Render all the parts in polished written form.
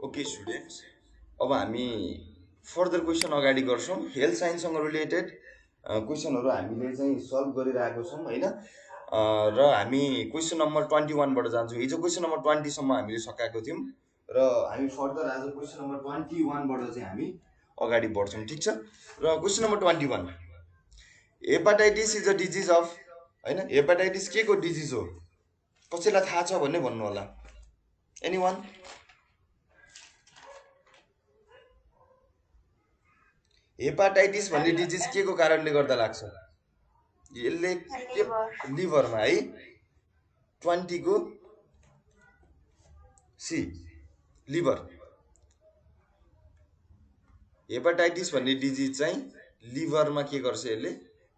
Okay students, अब हामी further question अगाडि गर्छौँ। हेल्थ साइन्ससँग रिलेटेड क्वेसनहरू हामीले चाहिँ सल्भ गरिरहेको छौँ होइन। र हामी क्वेसन नम्बर 21बाट जान्छौँ। हिजो क्वेसन नम्बर 20सम्म हामीले सकाएको थियौँ र हामी फर्दर आज क्वेसन नम्बर 21बाट चाहिँ हामी अगाडि बढ्छौँ, ठिक छ। र question number 21, hepatitis is a disease of, होइन, हेपाटाइटिस के को डिजिज हो? कसैलाई थाहा छ भन्ने भन्नु होला। Any one? हेपाटाइटिस भन्ने डिजिज के को कारणले गर्दा लाग्छ? यसले के लिभरमा है। 20 को सी लिभर। हेपाटाइटिस भन्ने डिजिज चाहिँ लिभरमा के गर्छ? यसले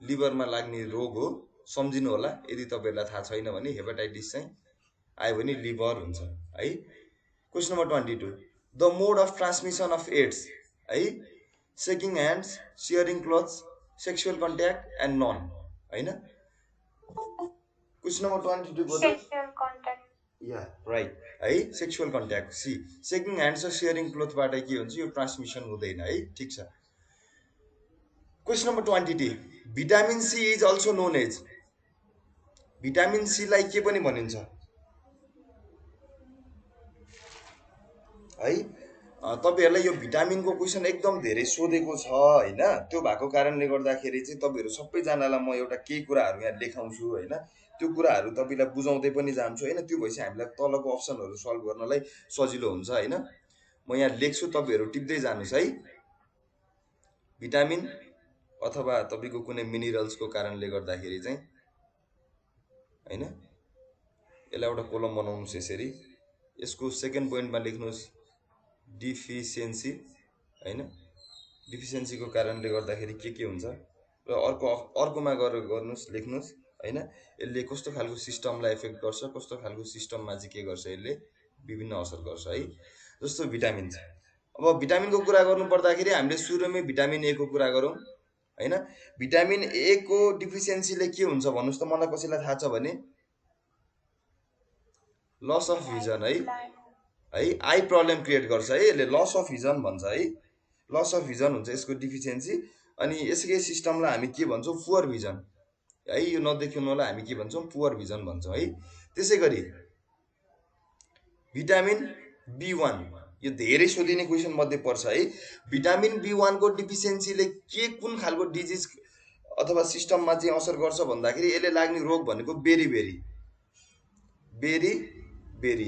लिभरमा लाग्ने रोग हो, सम्झिनु होला। यदि तपाईँहरूलाई थाहा छैन भने हेपाटाइटिस चाहिँ आयो भने लिभर हुन्छ है। Question number 22, the mode of transmission of AIDS है, shaking hands, sharing clothes, sexual contact and none, होइन। क्वेसन नम्बर 22 को या राइट है, sexual contact C. Shaking hands र सेयरिङ क्लोथबाट के हुन्छ? यो ट्रान्समिसन हुँदैन है, ठिक छ। Question number 22, vitamin C is also known as, vitamin सीलाई के पनि भनिन्छ है? तपाईँहरूलाई यो भिटामिनको क्वेसन एकदम धेरै सोधेको छ होइन। त्यो भएको कारणले गर्दाखेरि चाहिँ तपाईँहरू सबैजनालाई म एउटा केही कुराहरू यहाँ देखाउँछु होइन। त्यो कुराहरू तपाईँलाई बुझाउँदै पनि जान्छु होइन। त्यो भएपछि हामीलाई तलको अप्सनहरू सल्भ गर्नलाई सजिलो हुन्छ होइन। म यहाँ लेख्छु, तपाईँहरू टिप्दै जानुहोस् है। भिटामिन अथवा तपाईँको कुनै मिनरल्सको कारणले गर्दाखेरि चाहिँ होइन, यसलाई एउटा कोलम बनाउनुहोस् यसरी। यसको सेकेन्ड पोइन्टमा लेख्नुहोस् डिफिसियन्सी होइन। डिफिसियन्सीको कारणले गर्दाखेरि के हुन्छ र अर्कोमा गएर गर्नुहोस्, लेख्नुहोस् होइन। यसले कस्तो खालको सिस्टमलाई इफेक्ट गर्छ, कस्तो खालको सिस्टममा चाहिँ के गर्छ, यसले विभिन्न असर गर्छ है। जस्तो भिटामिन छ। अब भिटामिनको कुरा गर्नु पर्दाखेरि हामीले सुरुमै भिटामिन ए को कुरा गरौँ होइन। भिटामिन ए को डिफिसियन्सीले के हुन्छ भन्नुहोस् त मलाई, कसैलाई थाहा छ भने? लस अफ भिजन है, आई प्रब्लम क्रिएट गर्छ है यसले, लस अफ भिजन भन्छ है। लस अफ भिजन हुन्छ यसको डिफिसियन्सी। अनि यसकै सिस्टमलाई हामी के भन्छौँ? पुवर भिजन है। यो नदेखिनु होला, हामी के भन्छौँ? पुवर भिजन भन्छौँ है। त्यसै गरी भिटामिन बी1, यो धेरै सोधिने क्वेसन मध्ये पर्छ है। भिटामिन बी1 को डिफिसियन्सीले के कुन खालको डिजिज अथवा सिस्टममा चाहिँ असर गर्छ भन्दाखेरि यसले लाग्ने रोग भनेको बेरी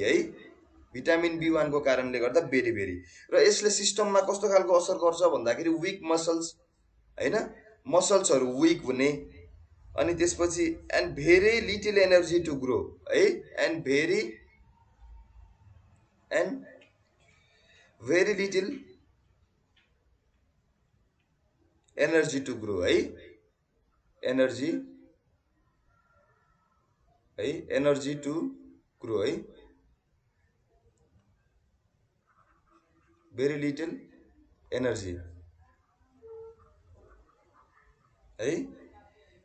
है। भिटामिन बी1 को कारणले गर्दा बेरी र यसले सिस्टममा कस्तो खालको असर गर्छ भन्दाखेरि विक मसल्स होइन, मसल्सहरू विक हुने। अनि त्यसपछि and very little energy to grow है, and very little energy to grow है, एनर्जी टु ग्रो है, भेरी लिटिल एनर्जी है,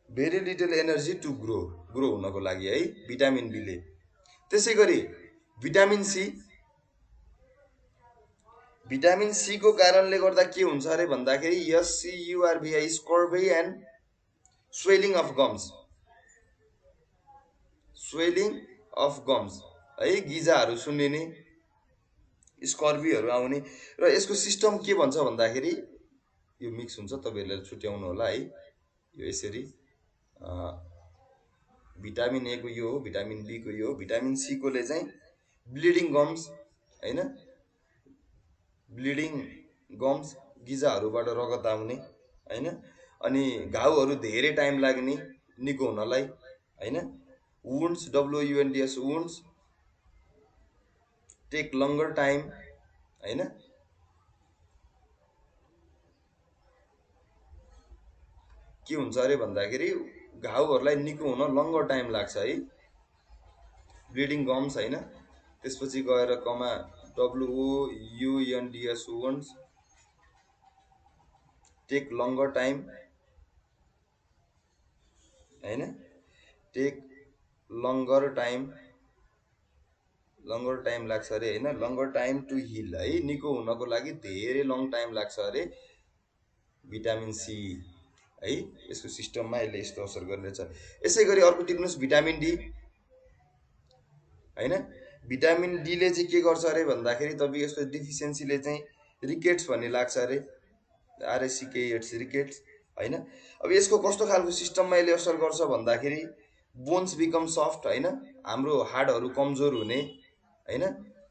very little energy to grow हुनको लागि है भिटामिन बीले। त्यसै गरी भिटामिन सी को कारणले गर्दा के हुन्छ अरे भन्दाखेरि SCURVI scurvy and swelling of gums है, गिजाहरू सुन्निने, स्कर्भीहरू आउने। र यसको सिस्टम के भन्छ भन्दाखेरि यो मिक्स हुन्छ, तपाईँहरूले छुट्याउनु होला है। यो यसरी भिटामिन ए को यो हो, भिटामिन बी को यो हो, भिटामिन सी कोले चाहिँ ब्लिडिङ गम्स होइन, ब्लिडिङ गम्स, गिजाहरूबाट रगत आउने होइन। अनि घाउहरू धेरै टाइम लाग्ने निको हुनलाई होइन। Wounds, WUNDS wounds take longer time होइन। के हुन्छ अरे भन्दाखेरि घाउहरूलाई निको हुन लङ्गर टाइम लाग्छ है, ब्लिडिङ गम्स होइन। त्यसपछि गएर कमा WOUNDS wounds take longer time होइन, take longer time longer time लाग्छ अरे होइन, लङ्गर टाइम टु हिल है, निको हुनको लागि धेरै लङ टाइम लाग्छ अरे भिटामिन सी है। यसको सिस्टममा यसले यस्तो असर गर्ने रहेछ। यसै गरी अर्को टिप्नुहोस् भिटामिन डी होइन। भिटामिन डीले चाहिँ के गर्छ अरे भन्दाखेरि तपाईँ यसको डिफिसियन्सीले चाहिँ रिकेट्स भन्ने लाग्छ अरे, आरएसिकेएट्स रिकेट्स होइन। अब यसको कस्तो खालको सिस्टममा यसले असर गर्छ भन्दाखेरि बोन्स बिकम सफ्ट होइन, हाम्रो हाडहरू कमजोर हुने होइन,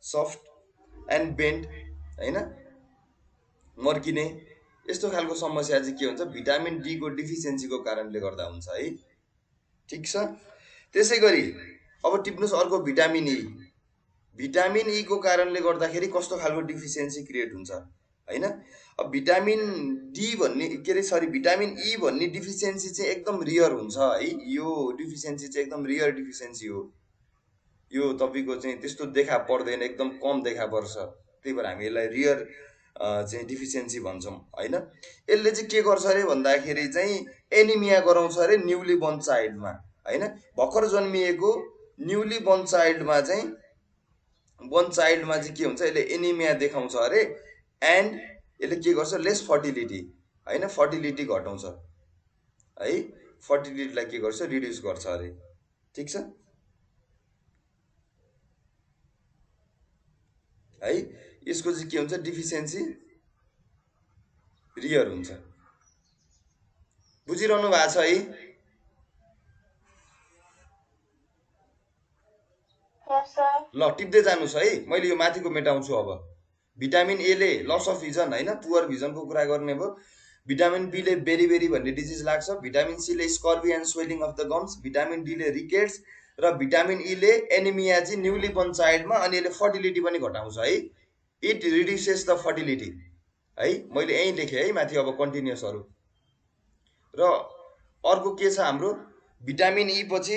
सफ्ट एन्ड बेन्ड होइन, मर्किने यस्तो खालको समस्या चाहिँ के हुन्छ भिटामिन डी को डिफिसियन्सीको कारणले गर्दा हुन्छ है। ठिक छ। त्यसै गरी अब टिप्नुहोस् अर्को भिटामिन ई। भिटामिन ई को कारणले गर्दाखेरि कस्तो खालको डिफिसियन्सी क्रिएट हुन्छ होइन। अब भिटामिन डी भन्ने के अरे सरी भिटामिन ई भन्ने डिफिसियन्सी चाहिँ एकदम रियर हुन्छ है। यो डिफिसियन्सी चाहिँ एकदम रियर डिफिसियन्सी हो। यो तपाईँको चाहिँ त्यस्तो देखा पर्दैन, एकदम कम देखा पर्छ, त्यही भएर हामी यसलाई रियर चाहिँ डिफिसियन्सी भन्छौँ होइन। यसले चाहिँ के गर्छ अरे भन्दाखेरि चाहिँ एनिमिया गराउँछ अरे न्युली बर्न चाइल्डमा होइन। भर्खर जन्मिएको न्युली बर्न चाइल्डमा चाहिँ के हुन्छ, यसले एनिमिया देखाउँछ अरे एन्ड यसले के गर्छ लेस फर्टिलिटी होइन, फर्टिलिटी घटाउँछ है, फर्टिलिटीलाई के गर्छ रिड्युस गर्छ अरे। ठिक छ है। यसको चाहिँ के हुन्छ डिफिसियन्सी रियर हुन्छ। बुझिरहनु भएको छ है। ल टिप्दै जानुहोस् है, मैले यो माथिको मेटाउँछु। अब भिटामिन एले लस अफ भिजन होइन, पुवर भिजनको कुरा गर्ने भयो। भिटामिन बीले बेरी भन्ने डिजिज लाग्छ। भिटामिन सीले scurvy and swelling of the gums. Vitamin डीले रिकेट्स र भिटामिन ईले एनिमिया चाहिँ न्युली बर्न चाइल्डमा, अनि यसले फर्टिलिटी पनि घटाउँछ है। इट रिड्युसेस द फर्टिलिटी है, मैले यहीँ लेखेँ है माथि। अब कन्टिन्युसहरू र अर्को के छ हाम्रो भिटामिन ई पछि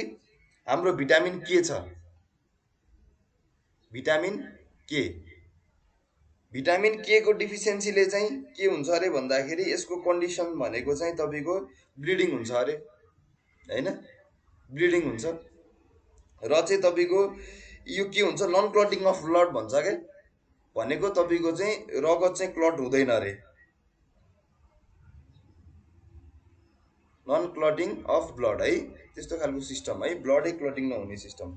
हाम्रो भिटामिन के छ, भिटामिन के। भिटामिन के को डिफिसियन्सीले चाहिँ के हुन्छ अरे भन्दाखेरि यसको कन्डिसन भनेको चाहिँ तपाईँको ब्लिडिङ हुन्छ अरे होइन, ब्लिडिङ हुन्छ र चाहिँ तपाईँको यो के हुन्छ नन क्लटिङ अफ ब्लड भन्छ क्या, भनेको तपाईँको चाहिँ रगत चाहिँ क्लट हुँदैन अरे, नन क्लटिङ अफ ब्लड है, त्यस्तो खालको सिस्टम है, ब्लडै क्लटिङ नहुने सिस्टम।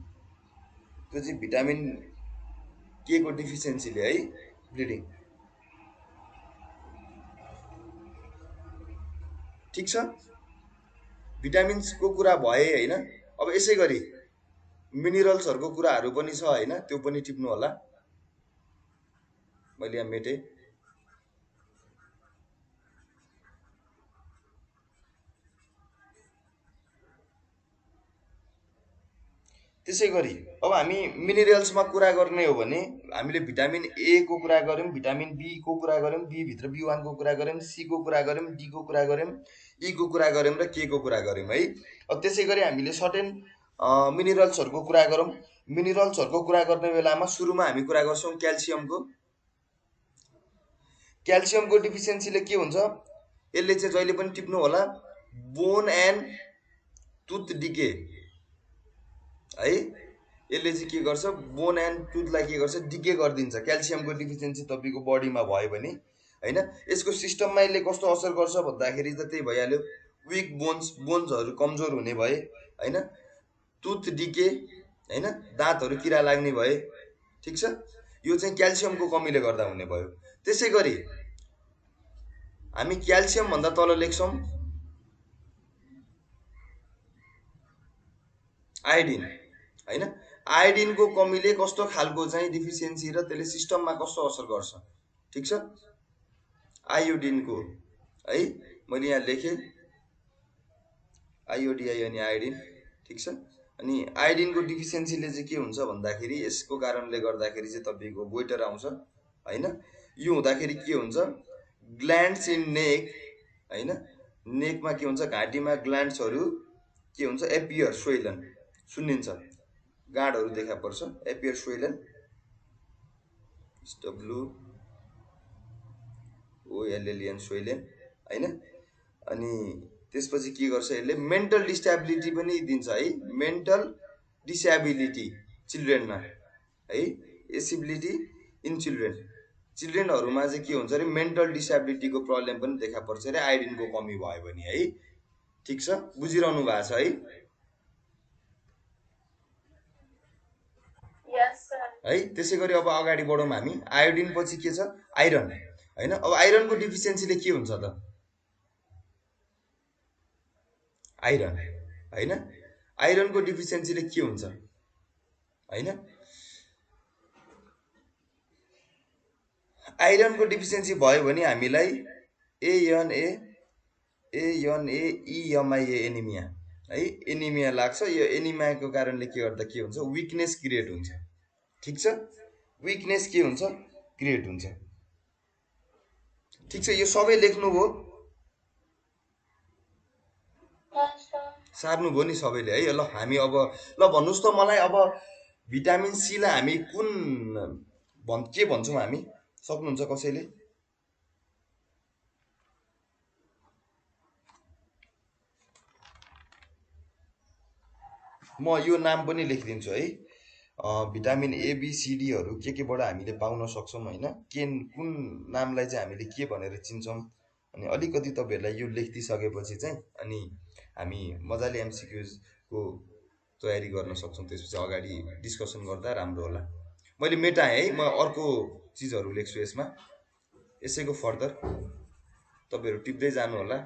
त्यो चाहिँ भिटामिन के को डिफिसियन्सीले है, ब्लिडिङ। ठिक छ, भिटामिन्सको कुरा भए होइन। अब यसै गरी मिनरल्सहरूको कुराहरू पनि छ होइन, त्यो पनि टिप्नु होला। मैले यहाँ मेटेँ। त्यसै गरी अब हामी मिनरल्समा कुरा गर्ने हो भने हामीले भिटामिन ए को कुरा गऱ्यौँ, भिटामिन बी को कुरा गऱ्यौँ, बी भित्र B1 को कुरा गऱ्यौँ, सी को कुरा गऱ्यौँ, डी को कुरा गऱ्यौँ, ई को कुरा गऱ्यौँ र के को कुरा गऱ्यौँ है। अब त्यसै गरी हामीले सर्टेन मिनरल्सहरूको कुरा गरौँ। मिनरल्सहरूको कुरा गर्ने बेलामा सुरुमा हामी कुरा गर्छौँ क्याल्सियमको। क्याल्सियमको डिफिसियन्सीले के हुन्छ, यसले चाहिँ जहिले पनि टिप्नु होला बोन एन्ड टुथ डिके है। यसले चाहिँ के गर्छ बोन एन्ड टुथलाई के गर्छ डिके गरिदिन्छ क्याल्सियमको डिफिसियन्सी तपाईँको बडीमा भयो भने होइन। यसको सिस्टममा यसले कस्तो असर गर्छ भन्दाखेरि त त्यही भइहाल्यो, विक बोन्सहरू कमजोर हुने भए होइन, टुथ डिके होइन, दाँतहरू किरा लाग्ने भए। ठिक छ, यो चाहिँ क्याल्सियमको कमीले गर्दा हुने भयो। त्यसै गरी हामी क्याल्सियम भन्दा तल लेख्छौँ आयोडिन होइन। आयोडिनको कमीले कस्तो खालको चाहिँ डिफिसियन्सी र त्यसले सिस्टममा कस्तो असर गर्छ। ठिक छ, आयोडिनको है मैले यहाँ लेखेँ आइओडिआई अनि आयोडिन। ठिक छ, अनि आयोडिनको डिफिसियन्सीले चाहिँ के हुन्छ भन्दाखेरि यसको कारणले गर्दाखेरि चाहिँ तपाईँको गोइटर आउँछ होइन। यो हुँदाखेरि के हुन्छ ग्ल्यान्ड्स इन नेक होइन, नेकमा के हुन्छ घाँटीमा ग्ल्यान्ड्सहरू के हुन्छ एपियर स्वेलन सुन्निन्छ, गाँडहरू देखा पर्छ, एपियर स्वेलन WOLLEN स्वेलन होइन। अनि त्यसपछि के गर्छ यसले मेन्टल डिस्टेबिलिटी पनि दिन्छ है, मेन्टल डिसेबिलिटी चिल्ड्रेनमा है। एसिबिलिटी इन चिल्ड्रेनहरूमा चाहिँ के हुन्छ अरे मेन्टल डिसेबिलिटीको प्रब्लम पनि देखा पर्छ अरे आयोडिनको कमी भयो भने है। ठिक छ, बुझिरहनु भएको छ है। त्यसै गरी अब अगाडि बढौँ हामी। आयोडिन पछि के छ, आइरन होइन। अब आइरनको डिफिसियन्सीले के हुन्छ त, आइरन होइन, आइरनको डिफिसियन्सीले के हुन्छ होइन। आइरनको डिफिसियन्सी भयो भने हामीलाई एएनए एनिमिया है, एनिमिया लाग्छ। यो एनिमियाको कारणले के गर्दा के हुन्छ, विकनेस क्रिएट हुन्छ। ठिक छ, विकनेस के हुन्छ, क्रिएट हुन्छ। ठिक छ, यो सबै लेख्नुभयो, सार्नुभयो नि सबैले है। ल हामी अब ल भन्नुहोस् त मलाई, अब भिटामिन सीलाई हामी कुन के भन्छौँ हामी, सक्नुहुन्छ कसैले? म यो नाम पनि लेखिदिन्छु है। भिटामिन एबिसिडीहरू केबाट हामीले पाउन सक्छौँ होइन, कुन नामलाई चाहिँ हामीले के भनेर चिन्छौँ। अनि अलिकति तपाईँहरूलाई यो लेखिदिइसकेपछि चाहिँ अनि हामी मजाले एमसिक्युजको तयारी गर्न सक्छौँ। त्यसपछि अगाडि डिस्कसन गर्दा राम्रो होला। मैले मेटाएँ है, म अर्को चिजहरू लेख्छु यसमा। यसैको फर्दर तपाईँहरू टिप्दै जानु होला।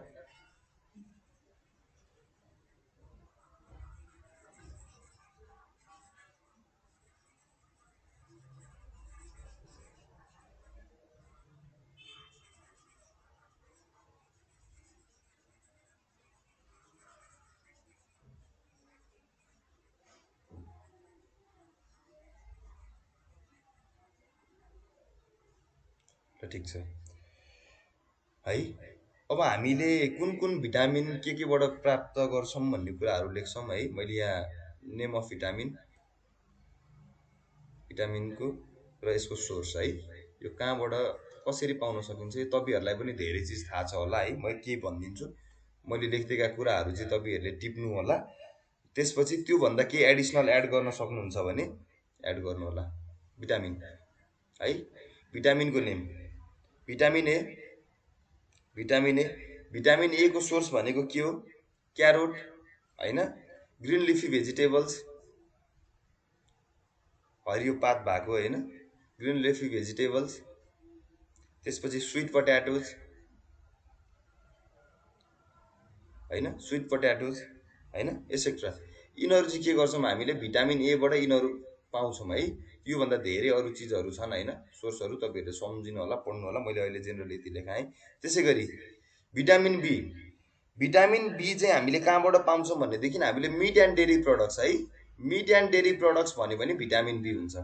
ठिक छ है। अब हामीले कुन कुन भिटामिन केबाट प्राप्त गर्छौँ भन्ने कुराहरू लेख्छौँ है। मैले यहाँ नेम अफ भिटामिनको र यसको सोर्स है, यो कहाँबाट कसरी पाउन सकिन्छ, यो तपाईँहरूलाई पनि धेरै चिज थाहा छ होला है। म के भनिदिन्छु, मैले लेखिदिएका कुराहरू चाहिँ तपाईँहरूले टिप्नु होला। त्यसपछि त्योभन्दा केही एडिसनल एड गर्न सक्नुहुन्छ भने एड गर्नु होला। भिटामिन है, भिटामिनको name vitamin A, vitamin A को सोर्स भनेको के हो, क्यारोट होइन, ग्रिन लिफी भेजिटेबल्स, हरियो पात भएको होइन, ग्रिन लिफी भेजिटेबल्स। त्यसपछि स्विट पट्याटोज होइन, स्विट पट्याटोज होइन, एसेक्ट्रा। यिनीहरू चाहिँ के गर्छौँ हामीले भिटामिन एबाट यिनीहरू पाउँछौँ है। योभन्दा धेरै अरू चिजहरू छन् होइन, सोर्सहरू तपाईँहरूले सम्झिनु होला, पढ्नु होला। मैले अहिले जेनरल यति लेखाएँ। त्यसै गरी भिटामिन बी, भिटामिन बी चाहिँ हामीले कहाँबाट पाउँछौँ भनेदेखि हामीले मिट एन्ड डेरी प्रडक्ट्स है। मिट एन्ड डेरी प्रडक्ट्स भन्यो भने भिटामिन बी हुन्छ।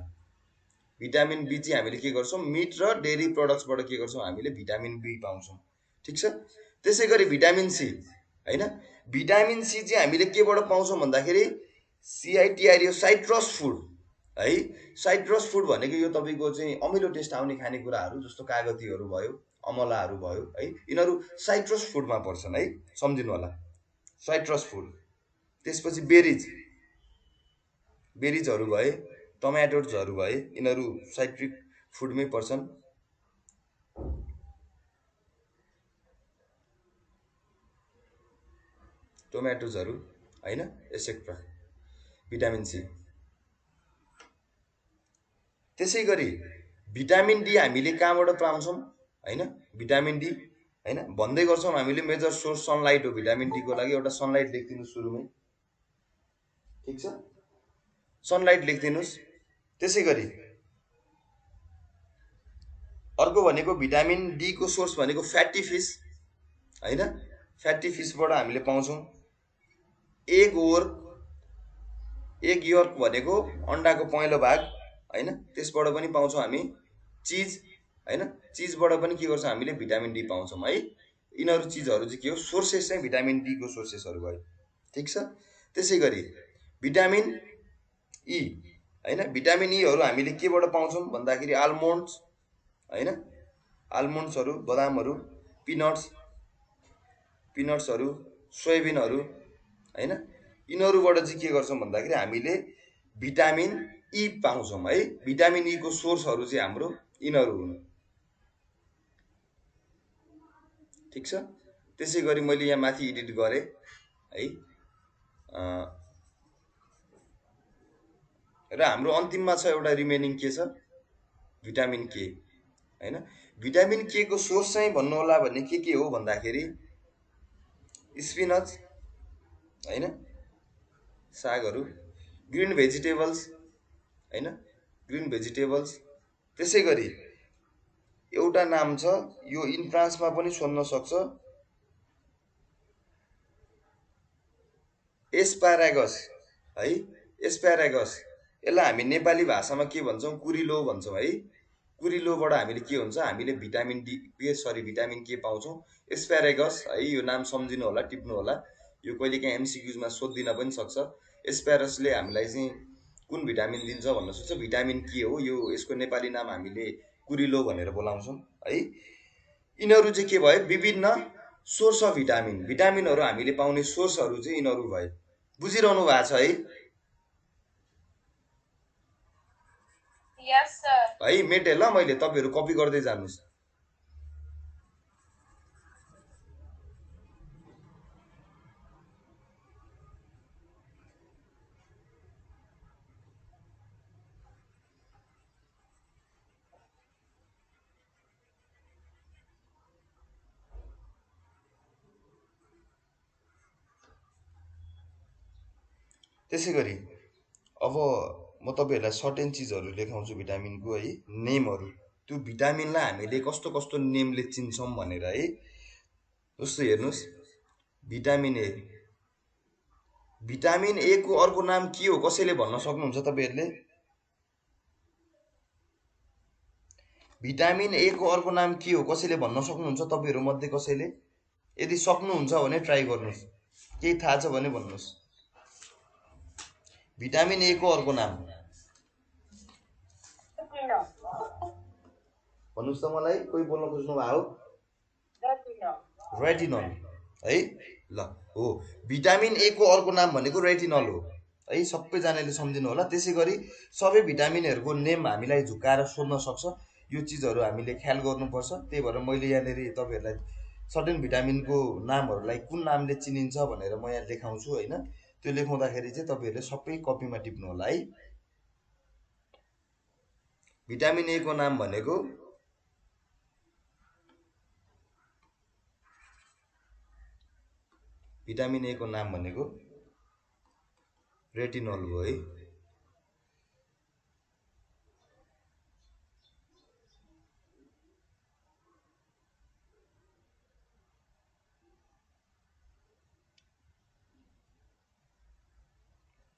भिटामिन बी चाहिँ हामीले के गर्छौँ, मिट र डेरी प्रडक्ट्सबाट के गर्छौँ, हामीले भिटामिन बी पाउँछौँ। ठिक छ। त्यसै गरी भिटामिन सी होइन, भिटामिन सी चाहिँ हामीले केबाट पाउँछौँ भन्दाखेरि सिआइटिआर, साइट्रस फुड है। साइट्रस फुड भनेको यो तपाईँको चाहिँ अमिलो टेस्ट आउने खानेकुराहरू जस्तो कागतीहरू भयो, अमलाहरू भयो है, यिनीहरू साइट्रस फुडमा पर्छन् है, सम्झिनु होला, साइट्रस फुड। त्यसपछि बेरिजहरू भए, टमाटोजहरू भए, यिनीहरू साइट्रिक फुडमै पर्छन्। टोमेटोजहरू होइन, एसेक्ट्रा, भिटामिन सी। त्यसै गरी भिटामिन डी हामीले कहाँबाट पाउँछौँ होइन, भिटामिन डी होइन भन्दै गर्छौँ हामीले मेजर सोर्स सनलाइट हो भिटामिन डीको लागि। एउटा सनलाइट लेखिदिनुहोस् सुरुमै, ठिक छ, सनलाइट लेखिदिनुहोस्। त्यसै गरी अर्को भनेको भिटामिन डी को सोर्स भनेको फ्याटी फिस होइन, फ्याटी फिसबाट हामीले पाउँछौँ। एग योर्क भनेको अन्डाको पहेँलो भाग होइन, त्यसबाट पनि पाउँछौँ हामी। चिज होइन, चिजबाट पनि के गर्छौँ हामीले भिटामिन डी पाउँछौँ है। यिनीहरू चिजहरू चाहिँ के हो, सोर्सेस चाहिँ भिटामिन डी को सोर्सेसहरू भयो। ठिक छ। त्यसै गरी भिटामिन ई होइन, भिटामिन ईहरू हामीले केबाट पाउँछौँ भन्दाखेरि आल्मोन्ड्स होइन, आल्मोन्ड्सहरू, बदामहरू, पिनट्सहरू, सोयाबिनहरू होइन, यिनीहरूबाट चाहिँ के गर्छौँ भन्दाखेरि हामीले भिटामिन ई पाउँछौँ है। भिटामिन ई को सोर्सहरू चाहिँ हाम्रो यिनीहरू हुन्। ठिक छ। त्यसै गरी मैले यहाँ माथि एडिट गरेँ है। र हाम्रो अन्तिममा छ एउटा रिमेनिङ के छ, भिटामिन के हैन। भिटामिन के को सोर्स चाहिँ भन्नु होला भने के हो भन्दाखेरि स्पिनच हैन, सागहरू, ग्रीन भेजिटेबल्स हैन, ग्रीन भेजिटेबल्स। त्यसै गरी एउटा नाम छ, यो इन्ट्रान्समा पनि सोध्न सक्छ, एस्पारागस है। एस्पारागस यसलाई हामी नेपाली भाषामा के भन्छौँ, कुरिलो भन्छौँ है। कुरिलोबाट हामीले के हुन्छ, हामीले भिटामिन भिटामिन के पाउँछौँ, एस्पारागस है। यो नाम सम्झिनु होला, टिप्नु होला, यो कहिलेकाहीँ एमसिक्युजमा सोधिदिन पनि सक्छ। एस्पारसले हामीलाई चाहिँ कुन भिटामिन दिन्छ भन्न सक्छ, भिटामिन के हो, यो यसको नेपाली नाम हामीले कुरिलो भनेर बोलाउँछौँ है। यिनीहरू चाहिँ के भयो, विभिन्न सोर्स अफ भिटामिन, भिटामिनहरू हामीले पाउने सोर्सहरू चाहिँ यिनीहरू भए। बुझिरहनु भएको छ है? यस सर। है मेटे ल, मैले तपाईहरु कपी गर्दै जानुस्। त्यसै गरी अब म तपाईहरुलाई सर्टेन चीजहरु लेखाउँछु भिटामिनको है, नेमहरु। त्यो भिटामिनलाई हामीले कस्तो कस्तो नेमले चिन्छौं भनेर है। जस्तो हेर्नुस्, भिटामिन ए। भिटामिन ए को अर्को नाम के हो, कसैले भन्न सक्नुहुन्छ तपाईहरुले? भिटामिन ए को अर्को नाम के हो, कसैले भन्न सक्नुहुन्छ तपाईहरु मध्ये कसैले? यदि सक्नुहुन्छ भने ट्राई गर्नुस्, केही थाहा छ भने भन्नुस्। भिटामिन ए को अर्को नाम भन्नुस् त मलाई, कोही बोल्न खोज्नु भयो? रेटिनल है। ल हो, भिटामिन ए को अर्को नाम भनेको रेटिनल हो है, सबैजनाले सम्झिनु होला। त्यसै गरी सबै भिटामिनहरुको नेम हामीलाई झुकाएर सोध्न सक्छ, यो चीजहरु हामीले ख्याल गर्नुपर्छ। त्यही भएर मैले यहाँनेर तपाईहरुलाई सर्टेन भिटामिनको नामहरुलाई कुन नामले चिनिन्छ भनेर म यहाँ लेखाउँछु हैन। त्यो लेखाउँदाखेरि चाहिँ तपाईहरुले सबै कपीमा टिप्नु होला है। भिटामिन ए को नाम भनेको भिटामिन ए को नाम भनेको रेटिनल हो है।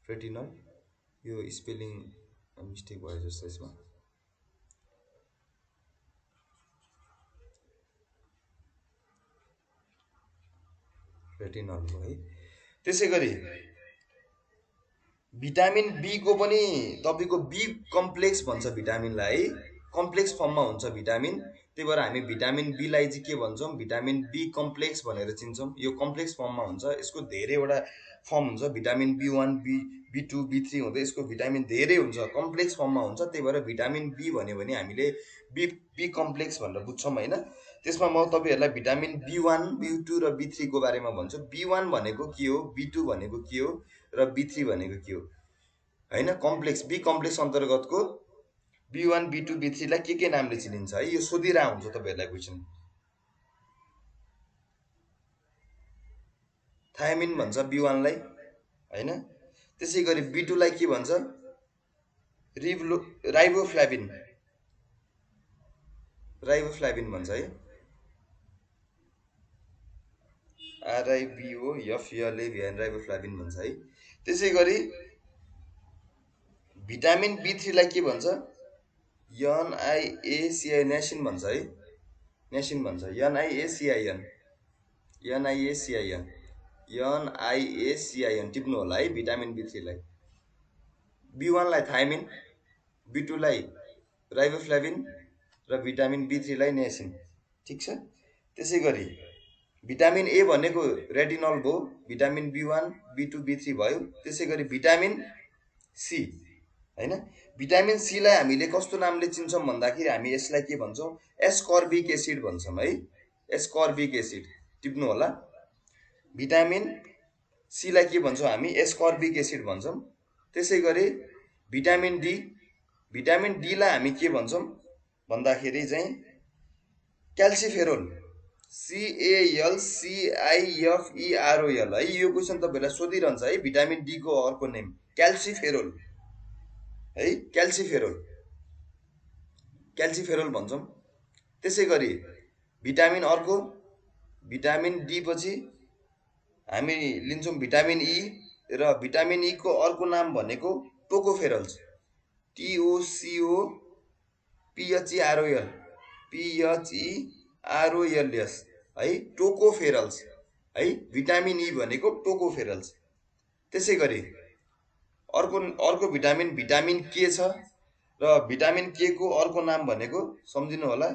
रेटिनल, यो स्पेलिङ मिस्टेक भयो जस्तो यसमा। रेटिनल हो है। त्यसै गरी भिटामिन बी को पनि तपाईको बी कम्प्लेक्स भन्छ भिटामिनलाई है, कम्प्लेक्स फर्ममा हुन्छ भिटामिन। त्यही भएर हामी भिटामिन बी लाई चाहिँ के भन्छौं, भिटामिन बी कम्प्लेक्स भनेर चिन्छौं। यो कम्प्लेक्स फर्ममा हुन्छ, यसको धेरैवटा फर्म हुन्छ, भिटामिन बी1, बी2, बी3 हुँदै यसको भिटामिन धेरै हुन्छ, कम्प्लेक्स फर्ममा हुन्छ। त्यही भएर भिटामिन बी भन्यो भने हामीले बी कम्प्लेक्स भनेर बुझ्छौं हैन। त्यसमा म तपाईहरुलाई भिटामिन बी1, बी2 र बी3 को बारेमा भन्छु। बी1 भनेको के हो, बी2 भनेको के हो र बी3 भनेको के हो हैन। कम्प्लेक्स, बी कम्प्लेक्स अन्तर्गतको बी1, बी2, बी3 लाई के नामले चिनिन्छ है, यो सोधिरा हुन्छ तपाईहरुलाई क्वेशन। थायमिन भन्छ बी1 लाई हैन। त्यसै गरी बी2 लाई के भन्छ, राइबोफ्लाभिन, राइबोफ्लाभिन भन्छ है, RIBOFLAVIN, राइबोफ्लाभिन भन्छ है। त्यसै गरी भिटामिन बी3 लाई के भन्छ, NIACIN, न्यासिन भन्छ है, न्यासिन भन्छ, NIACIN, टिप्नु होला है भिटामिन बी3 लाई। बी1 लाई थायमिन, बी2 लाई राइबोफ्लाभिन र भिटामिन बी3 लाई न्यासिन। ठीक छ। त्यसै गरी भिटामिन ए भनेको रेटिनल भयो, भिटामिन बी1, बी2, बी3 भयो। त्यसै गरी भिटामिन सी, हैन। भिटामिन सी लाई हामीले कस्तो नामले चिन्छौँ भन्दाखेरि हामी यसलाई के भन्छौँ, एस्कर्बिक एसिड भन्छौँ है। एस्कर्बिक एसिड टिप्नु होला। भिटामिन सी लाई के भन्छौँ हामी, एस्कर्बिक एसिड भन्छौँ। त्यसै गरी भिटामिन डी, भिटामिन डी लाई हामी के भन्छौँ भन्दाखेरि चाहिँ क्याल्सिफेरोल, CALCIFEROL है। यो क्वेसन तपाईहरुलाई सोधिरहन्छ है, भिटामिन डी को अर्को नेम क्याल्सिफेरोल है, क्याल्सिफेरोल, क्याल्सिफेरोल भन्छौँ। त्यसै गरी भिटामिन अर्को, भिटामिन डी पछि हामी लिन्छौँ भिटामिन ई, र भिटामिन ई को अर्को नाम भनेको टोकोफेरल्स, TOCOPHEROL, PHEROLS है, टोकोफेरल्स है। भिटामिन ई भनेको टोकोफेरल्स। त्यसै गरी अर्को भिटामिन भिटामिन के छ, र भिटामिन के को अर्को नाम भनेको सम्झिनु होला,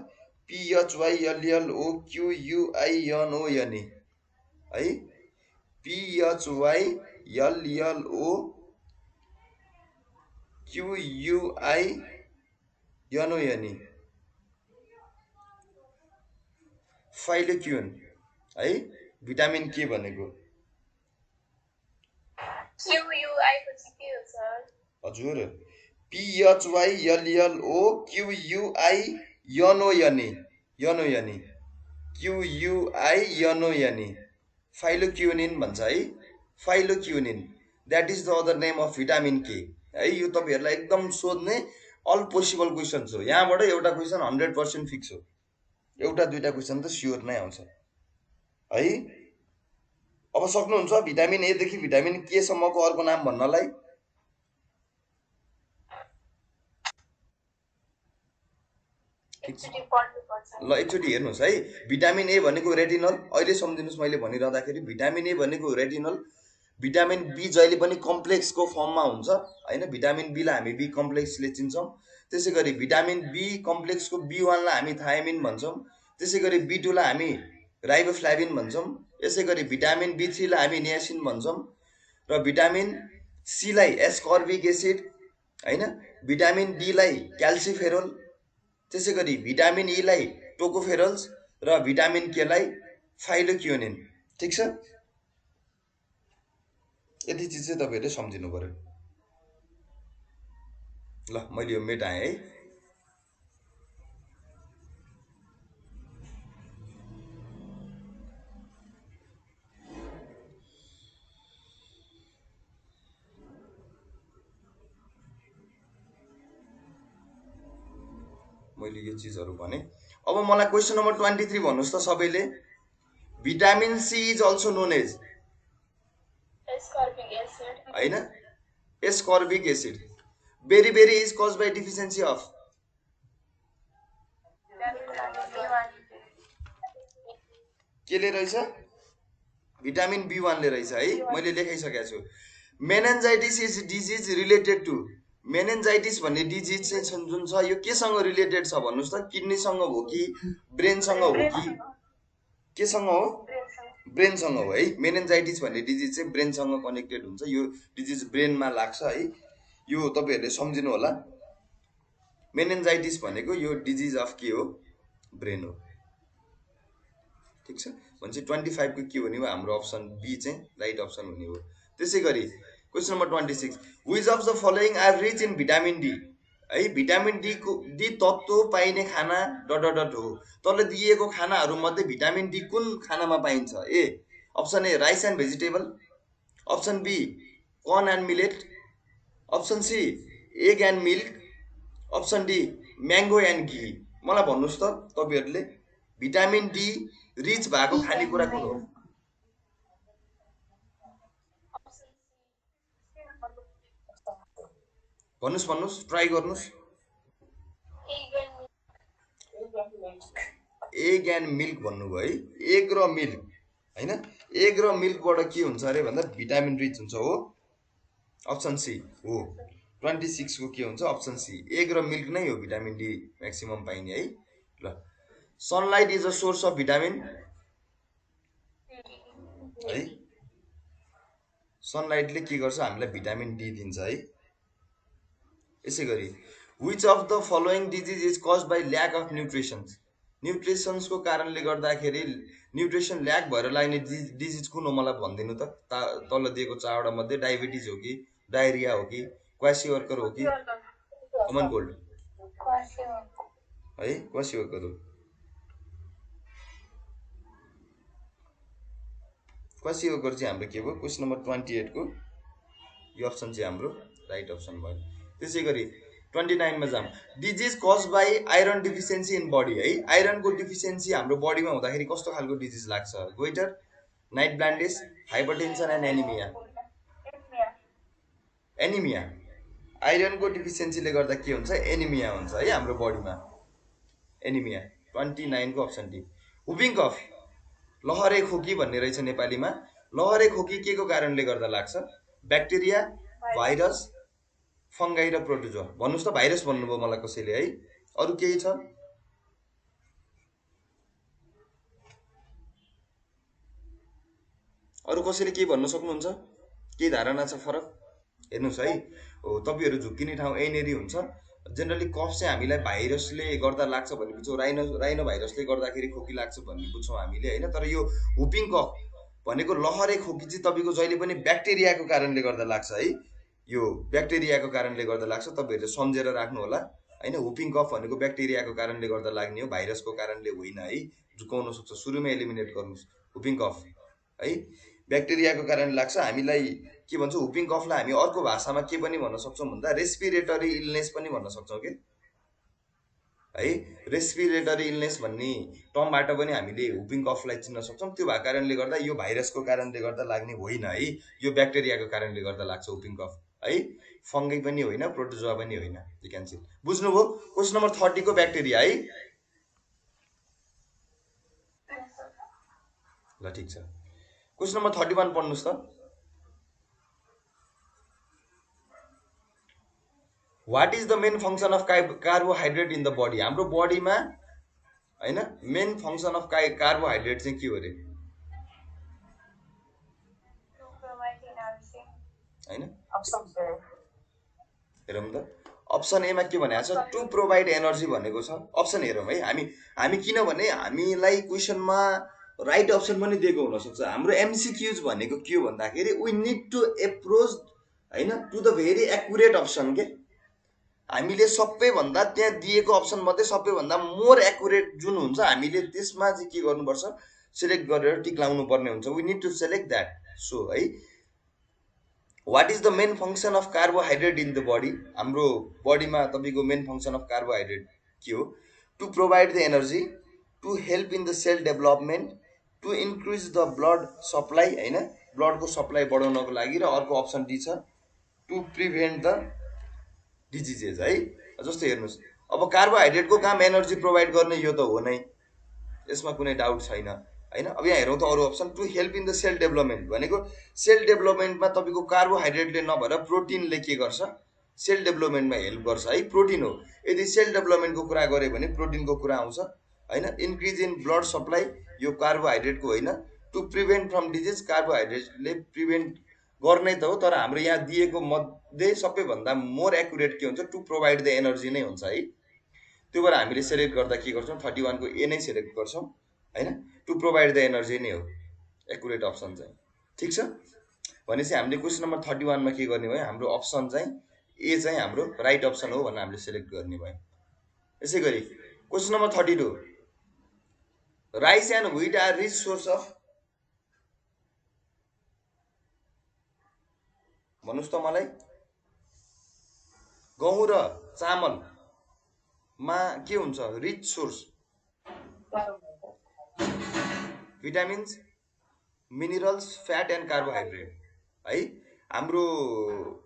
PHYLLOQUINONE है, PHYLLOQUINONE, फाइलोक्विन है, भिटामिन के भनेको। हजुर, PHYLLOQUINONE फाइलोक्विनिन भन्छ है, phylloquinone, that is the other name of vitamin K है। यो तपाईहरुलाई एकदम सोध्ने अल पोसिबल क्वेसन्स हो। यहाँबाट एउटा क्वेसन 100% फिक्स हो, एउटा दुईटा क्वेसन त स्योर नै आउँछ है। अब सक्नुहुन्छ भिटामिन ए देखि भिटामिन के सम्मको अर्को नाम भन्नलाई। ल एकचोटि हेर्नुहोस् है। भिटामिन ए भनेको रेटिनल, अहिले सम्झिनुहोस् मैले भनिरहँदाखेरि भिटामिन ए भनेको रेटिनल। भिटामिन बी जहिले पनि कम्प्लेक्सको फर्ममा हुन्छ हैन, भिटामिन बी लाई हामी बी कम्प्लेक्सले चिन्छौँ। त्यसै गरी भिटामिन बी कम्प्लेक्सको बी1 लाई हामी थायमिन भन्छौँ। त्यसै गरी बी2 लाई हामी राइबोफ्लाभिन भन्छौँ। यसै गरी भिटामिन बी3 लाई हामी नियासिन भन्छौँ, र भिटामिन सी लाई एस्कर्बिक एसिड हैन, भिटामिन डी लाई क्याल्सिफेरोल, त्यसै गरी भिटामिन ई लाई टोकोफेरल्स, र भिटामिन के लाई फाइलोक्विनिन। ठीक छ, यति चिज चाहिँ तपाईहरुले सम्झिनु पर्यो। ल मैले यो मेटाएँ है। मैले यो चिजहरु भने। अब मलाई क्वेसन नम्बर 23 भन्नुस् त सबैले। Vitamin C is also known as ascorbic acid हैन, ascorbic acid. Beri is caused by deficiency of केले रहेछ, भिटामिन बी1 ले रहेछ है, मैले लेखाइसकेको छु। Meningitis is disease related to, meningitis भन्ने डिजिज चाहिँ जुन छ यो केसँग रिलेटेड छ भन्नुस् त, किडनीसँग हो कि ब्रेनसँग हो कि केसँग हो, ब्रेनसँग हो है। मेनिन्जाइटिस भन्ने डिजिज चाहिँ ब्रेनसँग कनेक्टेड हुन्छ, यो डिजिज ब्रेनमा लाग्छ है। यो तपाईहरुले सम्झिनु होला। मेनिन्जाइटिस भनेको यो डिजिज अफ के हो, ब्रेन हो। ठीक छ, भनेपछि 25 को के हुने हो, हाम्रो अप्सन बी चाहिँ राइट अप्सन हुने हो। त्यसै गरी question number 26, which of the following are rich in vitamin D है। भिटामिन डी को डी तत्व पाइने खाना डट डट हो। तल दिएको खानाहरु मध्ये भिटामिन डी कुन खानामा पाइन्छ? A option A rice and vegetable, option B corn and millet, option C egg and milk, option D mango and ghee. मलाई भन्नुस् त तपाईहरुले भिटामिन डी रिच भएको खानेकुरा कुन हो? भन्नुस्, ट्राई गर्नुस्। एग एन्ड मिल्क भन्नुभयो है, एग र मिल्क हैन। एग र मिल्कबाट के हुन्छ अरे भन्दा भिटामिन रिच हुन्छ हो, अप्सन सी हो। 26 को के हुन्छ, अप्सन सी एग र मिल्क नै हो भिटामिन डी म्याक्सिमम पाइने है। ल sunlight is a source of vitamin है, सनलाइटले के गर्छ हामीलाई भिटामिन डी दिन्छ है। यसै गरी which of the following disease is caused by lack of nutrients, न्युट्रिसन्सको कारणले गर्दाखेरि न्युट्रिसन ल्याक भएर लाग्ने डिजिज कुन हो मलाई भनिदिनु त। तल दिएको चारवटा मध्ये डायबिटिज हो कि, डायरिया हो कि, क्वासिवर्कर हो कि, कमन कोल्ड है, क्वासिवर्कर हो। क्वासिवर्कर चाहिँ हाम्रो के भयो, क्वेसन नम्बर 28 को यो अप्सन चाहिँ हाम्रो राइट अप्सन भयो। त्यसै गरी 29 मा जाम, disease caused by iron deficiency in body है, आइरनको डिफिसियन्सी हाम्रो बडीमा हुँदाखेरि कस्तो खालको डिजिज लाग्छ, goitre, night blindness, hypertension and anaemia. Anaemia, आइरनको डिफिसियन्सीले गर्दा के हुन्छ, एनिमिया हुन्छ है हाम्रो बडीमा, एनिमिया। 29 को अप्सन डी। हुपिङ कफ, लहरे खोकी भन्ने रहेछ नेपालीमा। लहरे खोकी के को कारणले गर्दा लाग्छ, ब्याक्टेरिया, भाइरस, फङ्गाई र प्रोटोजोआ। भन्नुहोस् त, भाइरस भन्नुभयो मलाई कसैले है, अरू केही छ? अरू कसैले केही भन्न सक्नुहुन्छ, केही धारणा छ फरक? हेर्नुहोस् है, तपाईँहरू झुक्किने ठाउँ यहीँनेरि हुन्छ। जेनरली कफ चाहिँ हामीलाई भाइरसले गर्दा लाग्छ भन्ने बुझ्छौँ, राइनो भाइरसले गर्दाखेरि खोकी लाग्छ भन्ने बुझ्छौँ हामीले होइन। तर यो हुपिङ कफ भनेको लहरे खोकी चाहिँ तपाईँको जहिले पनि ब्याक्टेरियाको कारणले गर्दा लाग्छ है, यो ब्याक्टेरियाको कारणले गर्दा लाग्छ, तपाईँहरूले सम्झेर राख्नु होला होइन। हुपिङ कफ भनेको ब्याक्टेरियाको कारणले गर्दा लाग्ने हो, भाइरसको कारणले होइन है, झुकाउन सक्छ, सुरुमै एलिमिनेट गर्नुहोस् हुपिङ कफ है, ब्याक्टेरियाको कारण लाग्छ। हामीलाई के भन्छौँ, हुपिङ कफलाई हामी अर्को भाषामा के पनि भन्न सक्छौँ भन्दा रेस्पिरेटरी इलनेस पनि भन्न सक्छौँ कि है, रेस्पिरेटरी इलनेस भन्ने टर्मबाट पनि हामीले हुपिङ कफलाई चिन्न सक्छौँ। त्यो भएको कारणले गर्दा यो भाइरसको कारणले गर्दा लाग्ने होइन है, यो ब्याक्टेरियाको कारणले गर्दा लाग्छ हुपिङ कफ है, फङ्गै पनि होइन, प्रोटोजोआ पनि होइन, यो क्यान्सल। बुझ्नुभयो? क्वेसन नम्बर 30 को ब्याक्टेरिया है, ल ठिक छ। क्वेसन नम्बर 31 पढ्नुहोस् त। What is the main function of carbohydrate in the body, हाम्रो बडीमा होइन मेन फङ्सन अफ कार्बोहाइड्रेट चाहिँ के हो अरे होइन, हेरौँ त। अप्सन एमा के भनेको छ, टु प्रोभाइड एनर्जी भनेको छ। अप्सन हेरौँ है, हामी किनभने हामीलाई क्वेसनमा राइट अप्सन पनि दिएको हुनसक्छ। हाम्रो एमसिक्युज भनेको के हो भन्दाखेरि वी निड टु एप्रोच होइन to the very accurate option के, हामीले सबैभन्दा त्यहाँ दिएको अप्सन मध्ये सबैभन्दा मोर एक्युरेट जुन हुन्छ हामीले त्यसमा चाहिँ के गर्नुपर्छ, सिलेक्ट गरेर टिक लाउनु पर्ने हुन्छ। We need to select that. So है, what is the main function of carbohydrate in the body, हाम्रो बडीमा तपाईँको मेन फङ्सन अफ कार्बोहाइड्रेट के हो, to provide the energy, to help in the cell development, to increase the blood supply होइन, ब्लडको supply बढाउनको लागि, र अर्को अप्सन डी छ टु प्रिभेन्ट द डिजिजेस है। जस्तो हेर्नुहोस्, अब कार्बोहाइड्रेटको काम एनर्जी प्रोभाइड गर्ने, यो त हो नै, यसमा कुनै डाउट छैन होइन। अब यहाँ हेरौँ त अरू option, to help in the cell development भनेको सेल डेभलपमेन्टमा तपाईँको कार्बोहाइड्रेटले नभएर प्रोटिनले के गर्छ, सेल डेभलपमेन्टमा हेल्प गर्छ है, प्रोटिन हो। यदि सेल डेभलपमेन्टको कुरा गऱ्यो भने प्रोटिनको कुरा आउँछ होइन। इन्क्रिज इन ब्लड सप्लाई, यो कार्बोहाइड्रेटको होइन। टु प्रिभेन्ट फ्रम डिजिज, कार्बोहाइड्रेटले प्रिभेन्ट गर्ने त हो, तर हाम्रो यहाँ दिएको मध्ये सबैभन्दा मोर एक्युरेट के हुन्छ, टु प्रोभाइड द एनर्जी नै हुन्छ है। त्यो भएर हामीले सेलेक्ट गर्दा के गर्छौँ, 31 को ए नै सेलेक्ट गर्छौँ होइन, टु प्रोभाइड द एनर्जी नै हो एक्युरेट अप्सन चाहिँ। ठिक छ, भनेपछि हामीले क्वेसन नम्बर 31 मा के गर्ने भयो, हाम्रो अप्सन चाहिँ ए चाहिँ हाम्रो राइट अप्सन हो भनेर हामीले सेलेक्ट गर्ने भयो। यसै गरी question number 32, rice and wheat are rich source of, भन्नुहोस् त मलाई, गहुँ र चामलमा के हुन्छ, rich source, vitamins, minerals, fat and carbohydrate है। हाम्रो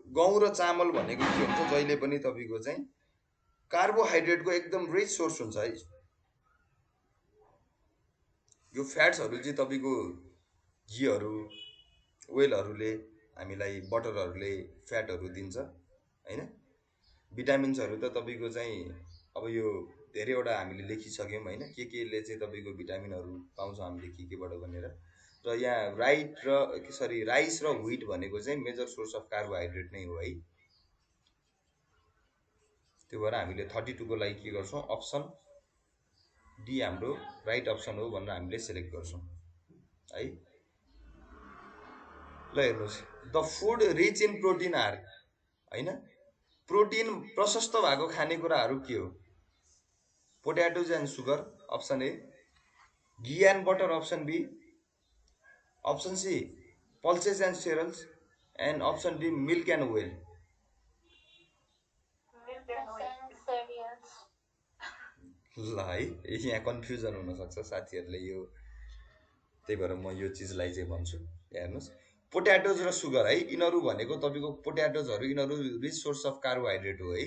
गहुँ र चामल भनेको के हुन्छ, जहिले पनि तपाईँको चाहिँ कार्बोहाइड्रेटको एकदम रिच सोर्स हुन्छ है। यो फ्याट्सहरू चाहिँ तपाईँको घिहरू, ओइलहरूले हामीलाई, बटरहरूले फ्याटहरू दिन्छ होइन। भिटामिन्सहरू त तपाईँको चाहिँ अब यो धेरैवटा हामीले लेखिसक्यौँ होइन, केले चाहिँ तपाईँको भिटामिनहरू पाउँछौँ हामीले केबाट भनेर। र यहाँ राइस र व्हिट भनेको चाहिँ मेजर सोर्स अफ कार्बोहाइड्रेट नै हो है। त्यो भएर हामीले 32 को लागि के गर्छौँ, अप्सन डी हाम्रो राइट अप्सन हो भनेर हामीले सेलेक्ट गर्छौँ है। ल हेर्नुहोस्, the food rich in protein are, होइन, प्रोटिन प्रशस्त भएको खानेकुराहरू के हो? Potatoes and sugar option A, ghee and butter option B, option C pulses and cereals, and option D milk and oil. ल है, यहाँ कन्फ्युजन हुनसक्छ साथीहरूले, यो त्यही भएर म यो चिजलाई चाहिँ भन्छु। हेर्नुहोस्, पोट्याटोज र सुगर है, यिनीहरू भनेको तपाईँको पोट्याटोजहरू यिनीहरू रिच सोर्स अफ कार्बोहाइड्रेट हो है,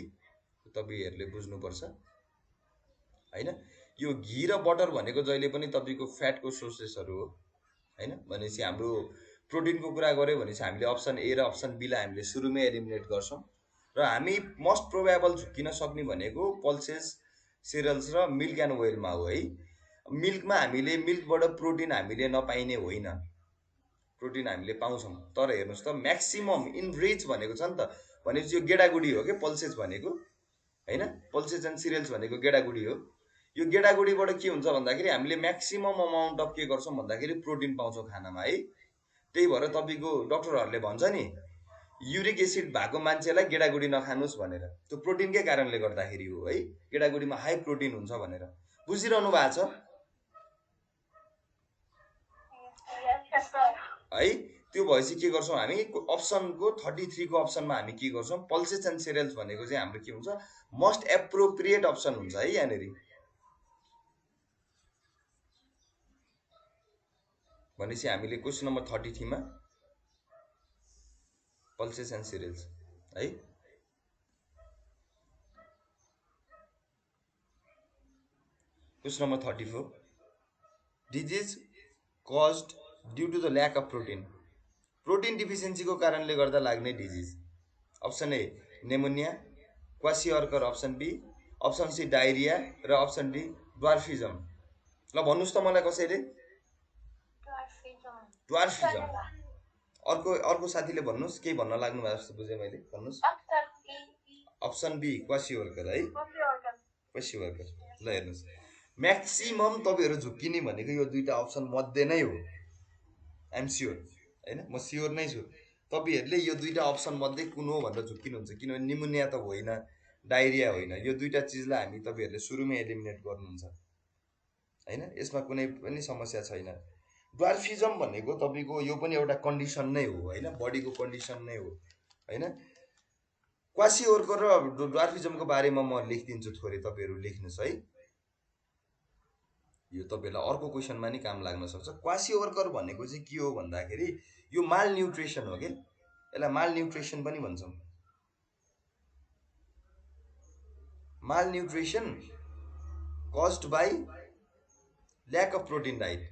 तपाईँहरूले बुझ्नुपर्छ होइन। यो घी र बटर भनेको जहिले पनि तपाईँको फ्याटको सोर्सेसहरू हो होइन। भनेपछि हाम्रो प्रोटिनको कुरा गऱ्यो भनेपछि हामीले अप्सन ए र अप्सन बीलाई हामीले सुरुमै एलिमिनेट गर्छौँ र हामी मोस्ट प्रोबेबल झुक्किन सक्ने भनेको पल्सेस, सिरियल्स र मिल्क एन्ड ओइलमा हो है। मिल्कमा हामीले मिल्कबाट प्रोटिन हामीले नपाइने होइन, प्रोटिन हामीले पाउँछौँ, तर हेर्नुहोस् त म्याक्सिमम इन रिच भनेको छ नि त, भनेपछि यो गेडागुडी हो क्या पल्सेस भनेको होइन, पल्सेस एन्ड सिरियल्स भनेको गेडागुडी हो। यो गेडागुडीबाट के हुन्छ भन्दाखेरि हामीले म्याक्सिमम अमाउन्ट अफ के गर्छौँ भन्दाखेरि प्रोटिन पाउँछौँ खानामा है। त्यही भएर तपाईँको डक्टरहरूले भन्छ नि युरिक एसिड भएको मान्छेलाई गेडागुडी नखानुस् भनेर, त्यो प्रोटिनकै कारणले गर्दाखेरि हो है, गेडागुडीमा हाई प्रोटिन हुन्छ भनेर। बुझिरहनु भएको छ है। त्यो भएपछि के गर्छौँ हामी, अप्सनको 33 को अप्सनमा हामी के गर्छौँ, पल्सेस एन्ड सिरियल्स भनेको चाहिँ हाम्रो के हुन्छ, मोस्ट एप्रोप्रिएट अप्सन हुन्छ है यहाँनिर। भनेपछि हामीले क्वेसन नम्बर 33 मा पल्सेस एन्ड सिरियल्स है। Question number 34, disease caused due to the lack of protein, protein डिफिसियन्सीको कारणले गर्दा लाग्ने disease. Option A pneumonia, kwashiorkor option B, option C diarrhoea र अप्सन डी ड्वार्फिजम। ल भन्नुहोस् त मलाई कसैले, ड्वार्फिजम। अर्को साथीले भन्नुहोस्, केही भन्न लाग्नु भएको जस्तो बुझेँ मैले, भन्नुहोस्। अप्सन बी क्वासिअर्कर है, क्वासिअर्कर। ल हेर्नुहोस्, म्याक्सिमम तपाईँहरू झुक्किने भनेको यो दुईवटा अप्सन मध्ये नै हो, आइएम स्योर होइन, म स्योर नै छु तपाईँहरूले यो दुईवटा अप्सन मध्ये कुन हो भनेर झुक्किनुहुन्छ, किनभने निमोनिया त होइन, डायरिया होइन, यो दुईवटा चिजलाई हामी तपाईँहरूले सुरुमै एलिमिनेट गर्नुहुन्छ होइन, यसमा कुनै पनि समस्या छैन। ड्वार्फिजम भनेको तपाईँको यो पनि एउटा कन्डिसन नै हो होइन, बडीको कन्डिसन नै हो होइन। क्वासिओर्कर र ड्वार्फिजमको बारेमा म लेखिदिन्छु थोरै, तपाईँहरू लेख्नुहोस् है, यो तपाईँलाई अर्को क्वेसनमा नि काम लाग्न सक्छ। क्वासिओर्कर भनेको चाहिँ के हो भन्दाखेरि यो माल न्युट्रिसन हो कि, यसलाई माल न्युट्रिसन पनि भन्छौँ। Malnutrition caused by lack of protein diet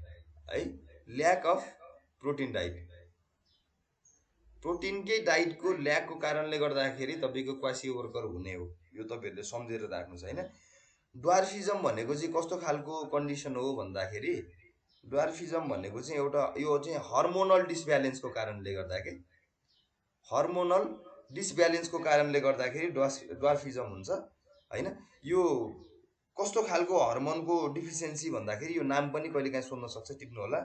है, ल्याक अफ प्रोटिन डाइट, प्रोटिनकै डाइटको ल्याकको कारणले गर्दाखेरि तपाईँको क्वासिओर्कर हुने हो, यो तपाईँहरूले सम्झेर राख्नुहोस् होइन। ड्वार्फिजम भनेको चाहिँ कस्तो खालको कन्डिसन हो भन्दाखेरि, ड्वार्फिजम भनेको चाहिँ एउटा यो चाहिँ हर्मोनल डिसब्यालेन्सको कारणले गर्दा के, हर्मोनल डिसब्यालेन्सको कारणले गर्दाखेरि ड्वार्फिजम हुन्छ होइन। यो कस्तो खालको हर्मोनको डिफिसियन्सी भन्दाखेरि यो नाम पनि कहिलेकाहीँ सोध्न सक्छ, टिप्नु होला,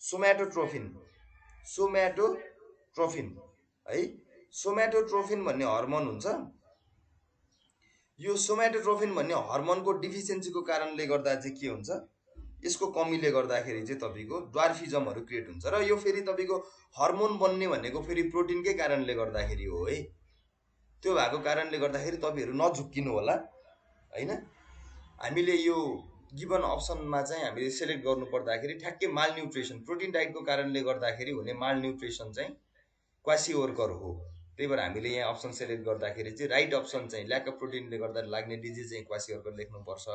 सोम्याटोट्रोफिन, सोम्याटोट्रोफिन है। सोम्याटोट्रोफिन भन्ने हर्मोन हुन्छ, यो सोम्याटोट्रोफिन भन्ने हर्मोनको डिफिसियन्सीको कारणले गर्दा चाहिँ के हुन्छ, यसको कमीले गर्दाखेरि चाहिँ तपाईँको ड्वार्फिजमहरू क्रिएट हुन्छ। र यो फेरि तपाईँको हर्मोन बन्ने भनेको फेरि प्रोटिनकै कारणले गर्दाखेरि हो है, त्यो भएको कारणले गर्दाखेरि तपाईँहरू नझुक्किनु होला होइन। हामीले यो गिभन अप्सनमा चाहिँ हामीले सेलेक्ट गर्नु पर्दाखेरि ठ्याक्कै माल न्युट्रिसन, प्रोटिन डाइटको कारणले गर्दाखेरि हुने माल न्युट्रिसन चाहिँ क्वासिओर्कर हो। त्यही भएर हामीले यहाँ अप्सन सेलेक्ट गर्दाखेरि चाहिँ राइट अप्सन चाहिँ ल्याक अफ प्रोटिनले गर्दा लाग्ने डिजिज चाहिँ क्वासिओर्कर लेख्नुपर्छ।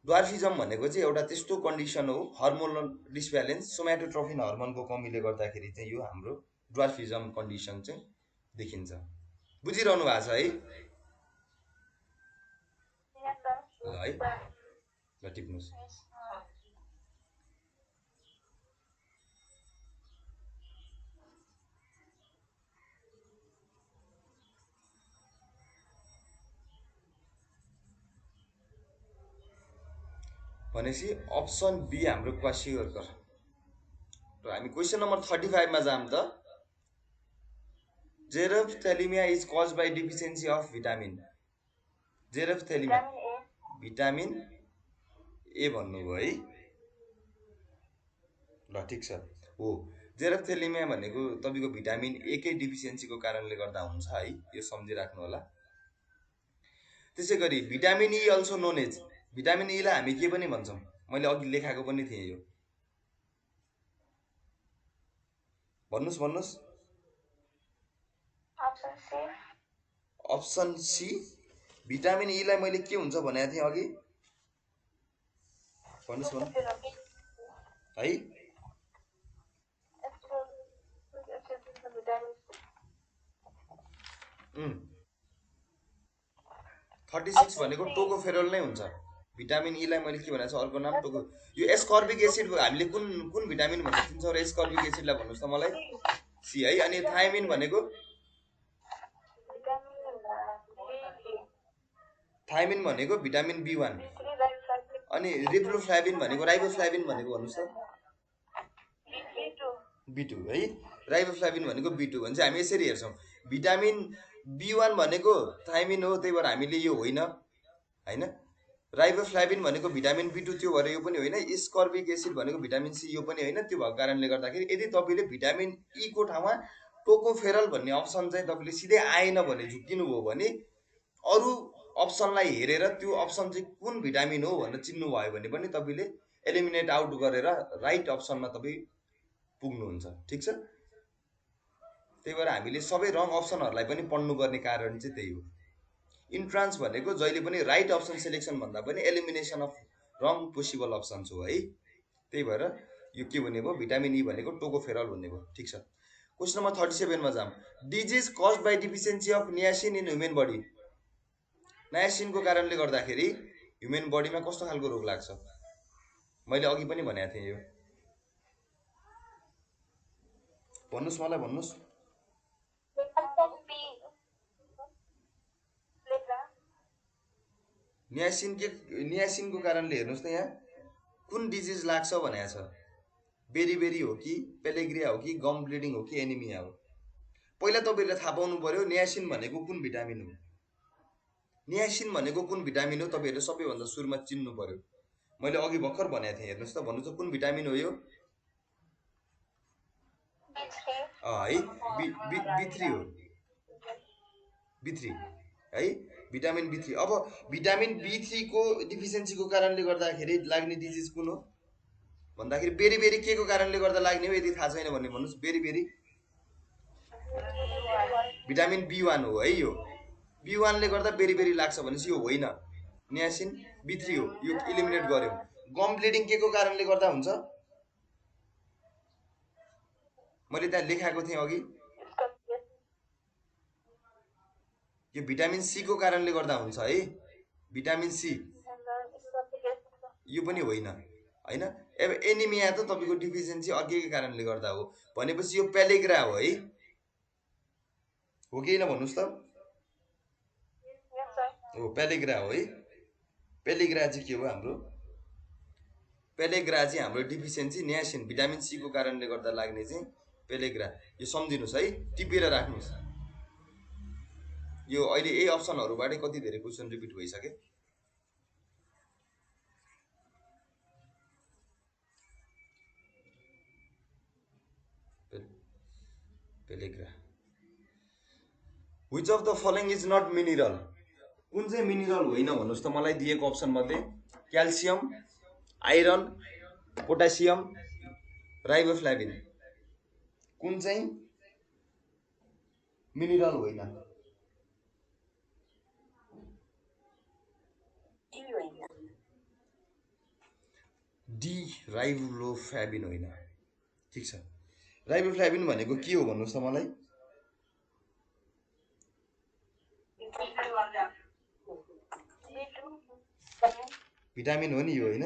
ड्वार्फिजम भनेको चाहिँ एउटा त्यस्तो कन्डिसन हो, हर्मोनल डिसब्यालेन्स, सोम्याटोट्रोफिन हर्मोनको कमीले गर्दाखेरि चाहिँ यो हाम्रो ड्वार्फिजम कन्डिसन चाहिँ देखिन्छ। बुझिरहनु भएको छ है, है ल टिप्नुहोस्। भनेपछि अप्सन बी हाम्रो क्वासियोर्कर। र हामी क्वेसन नम्बर 35 मा जाम त। Xerophthalmia is caused by deficiency of vitamin. जेरोफ्थेलिमिया भिटामिन ए भन्नुभयो है। ल ठिक छ, हो जेरोफ्थेलिमिया भनेको तपाईको भिटामिन ए कै डिफिसियन्सीको कारणले गर्दा हुन्छ है, यो सम्झिराख्नु होला। त्यसैगरी भिटामिन ई अल्सो नोन एज, भिटामिन ई लाई हामी के पनि भन्छौँ, मैले अघि लेखाएको पनि थिएँ यो, भन्नुस् भन्नुस्। अप्सन सी भिटामिन ई लाई मैले के हुन्छ भनेको थिएँ अघि, भन्नुस् भन्नु है। 36 भनेको टोकोफेरोल नै हुन्छ। भिटामिन ई लाई मैले के भनेको छु, अर्को नाम टोको। यो एस्कर्बिक एसिड हामीले कुन भिटामिन भनेर चिन्छौँ र एस्कर्बिक एसिडलाई भन्नुस् त मलाई, सी है। अनि थायमिन भनेको, थायमिन भनेको भिटामिन बी1। अनि रिबोफ्लाविन भनेको, राइबोफ्लाविन भनेको भन्नुस् त, बी2 है। राइबोफ्लाविन भनेको बी2 भने चाहिँ हामी यसरी हेर्छौँ, भिटामिन बी1 भनेको थायमिन हो, त्यही भएर हामीले यो होइन हैन। राइबोफ्लाविन भनेको भिटामिन बी2 त्यो भएर यो पनि होइन। एस्कर्बिक एसिड भनेको भिटामिन सी यो पनि होइन। त्यो भएको कारणले गर्दाखेरि यदि तपाईँले भिटामिन ई को ठाउँमा टोकोफेरल भन्ने अप्सन चाहिँ तपाईँले सिधै आएन भने, झुक्किनु भयो भने, अरू अप्सनलाई हेरेर त्यो अप्सन चाहिँ कुन भिटामिन हो भनेर चिन्नु भयो भने पनि तपाईँले एलिमिनेट आउट गरेर राइट अप्सनमा तपाईँ पुग्नुहुन्छ। ठिक छ, त्यही भएर हामीले सबै रङ अप्सनहरूलाई पनि पढ्नुपर्ने कारण चाहिँ त्यही हो। इन्ट्रान्स भनेको जहिले पनि राइट अप्सन सिलेक्सन भन्दा पनि elimination of wrong possible options हो है। त्यही भएर यो के भन्ने भयो, भिटामिन ई भनेको टोकोफेरल भन्ने भयो। ठिक छ, क्वेसन नम्बर 37 मा जाम। Disease caused by deficiency of niacin in human body. नियासिनको कारणले गर्दाखेरि ह्युमन बडीमा कस्तो खालको रोग लाग्छ, मैले अघि पनि भनेको थिएँ यो, भन्नुस् मलाई, भन्नुस्। नियासिनको कारणले हेर्नुस् त यहाँ कुन डिजिज लाग्छ भनेको छ, बेरी हो कि, पेलेग्रिया हो कि, गम ब्लिडिङ हो कि, एनिमिया हो। पहिला तपाईँले थाहा पाउनु पर्यो नियासिन भनेको कुन भिटामिन हो। नियासिन भनेको कुन भिटामिन हो तपाईँहरूले सबैभन्दा सुरुमा चिन्नु पर्यो। मैले अघि भर्खर भनेको थिएँ, हेर्नुहोस् त, भन्नु त कुन भिटामिन हो यो, है बी3 हो, बी3 है, भिटामिन बी3। अब भिटामिन बी3 को डिफिसियन्सीको कारणले गर्दाखेरि लाग्ने डिजिज कुन हो भन्दाखेरि बेरी के को कारणले गर्दा लाग्ने हो, यदि थाहा छैन भने भन्नुस्। बेरी भिटामिन बी1 हो है, यो बी1 ले गर्दा बेरी लाग्छ भनेपछि यो होइन, नियासिन बी3 हो, यो इलिमिनेट गर्यो। गम ब्लिडिङ के को कारणले गर्दा हुन्छ, मैले त्यहाँ लेखाएको थिएँ अघि, यो भिटामिन सी को कारणले गर्दा हुन्छ है, भिटामिन सी, यो पनि होइन हैन। अब एनिमिया त तपाईको डिफिसियन्सी अघिकै कारणले गर्दा हो भनेपछि यो पेलेग्रा हो है, हो कि हैन भन्नुस् त, हो पेलेग्रा हो है। पेलेग्रा चाहिँ के हो हाम्रो, पेलेग्रा चाहिँ हाम्रो डिफिसियन्सी नियासिन भिटामिन सी को कारणले गर्दा लाग्ने चाहिँ पेलेग्रा, यो सम्झिनुस् है, टिपेर राख्नुस्। यो अहिले यही अप्सनहरुबाटै कति धेरै क्वेशन रिपिट भइसके। Pellagra, which of the following is not mineral, कुन चाहिँ मिनरल होइन भन्नुस् त मलाई दिएको अप्सन मध्ये, क्याल्सियम, आइरन, पोटासियम, राइबोफ्लाविन, कुन चाहिँ मिनरल होइन, डी राइबोफ्लाविन होइन। ठीक छ, राइबोफ्लाविन भनेको के हो भन्नुस् त मलाई, भिटामिन हो नि यो हैन,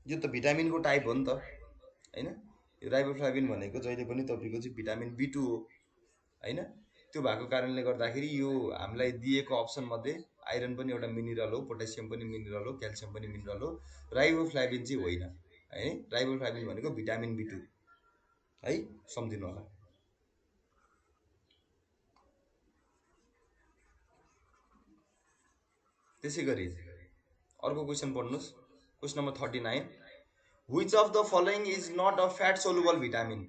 यो त भिटामिनको टाइप हो नि त हैन। यो राइबोफ्लाविन भनेको जहिले पनि तपाईको चाहिँ भिटामिन बी2 हो हैन। त्यो भएको कारणले गर्दाखेरि यो हामीलाई दिएको अप्सन मध्ये आइरन पनि एउटा मिनरल हो, पोटेसियम पनि मिनरल हो, क्याल्सियम पनि मिनरल हो। राइबोफ्लाभिन चाहिँ होइन है। राइबोफ्लाभिन भनेको भिटामिन B2 है, सम्झिनु होला। त्यसै गरी अर्को क्वेसन पढ्नुहोस्, question number 39। Which of the following is not a fat soluble vitamin?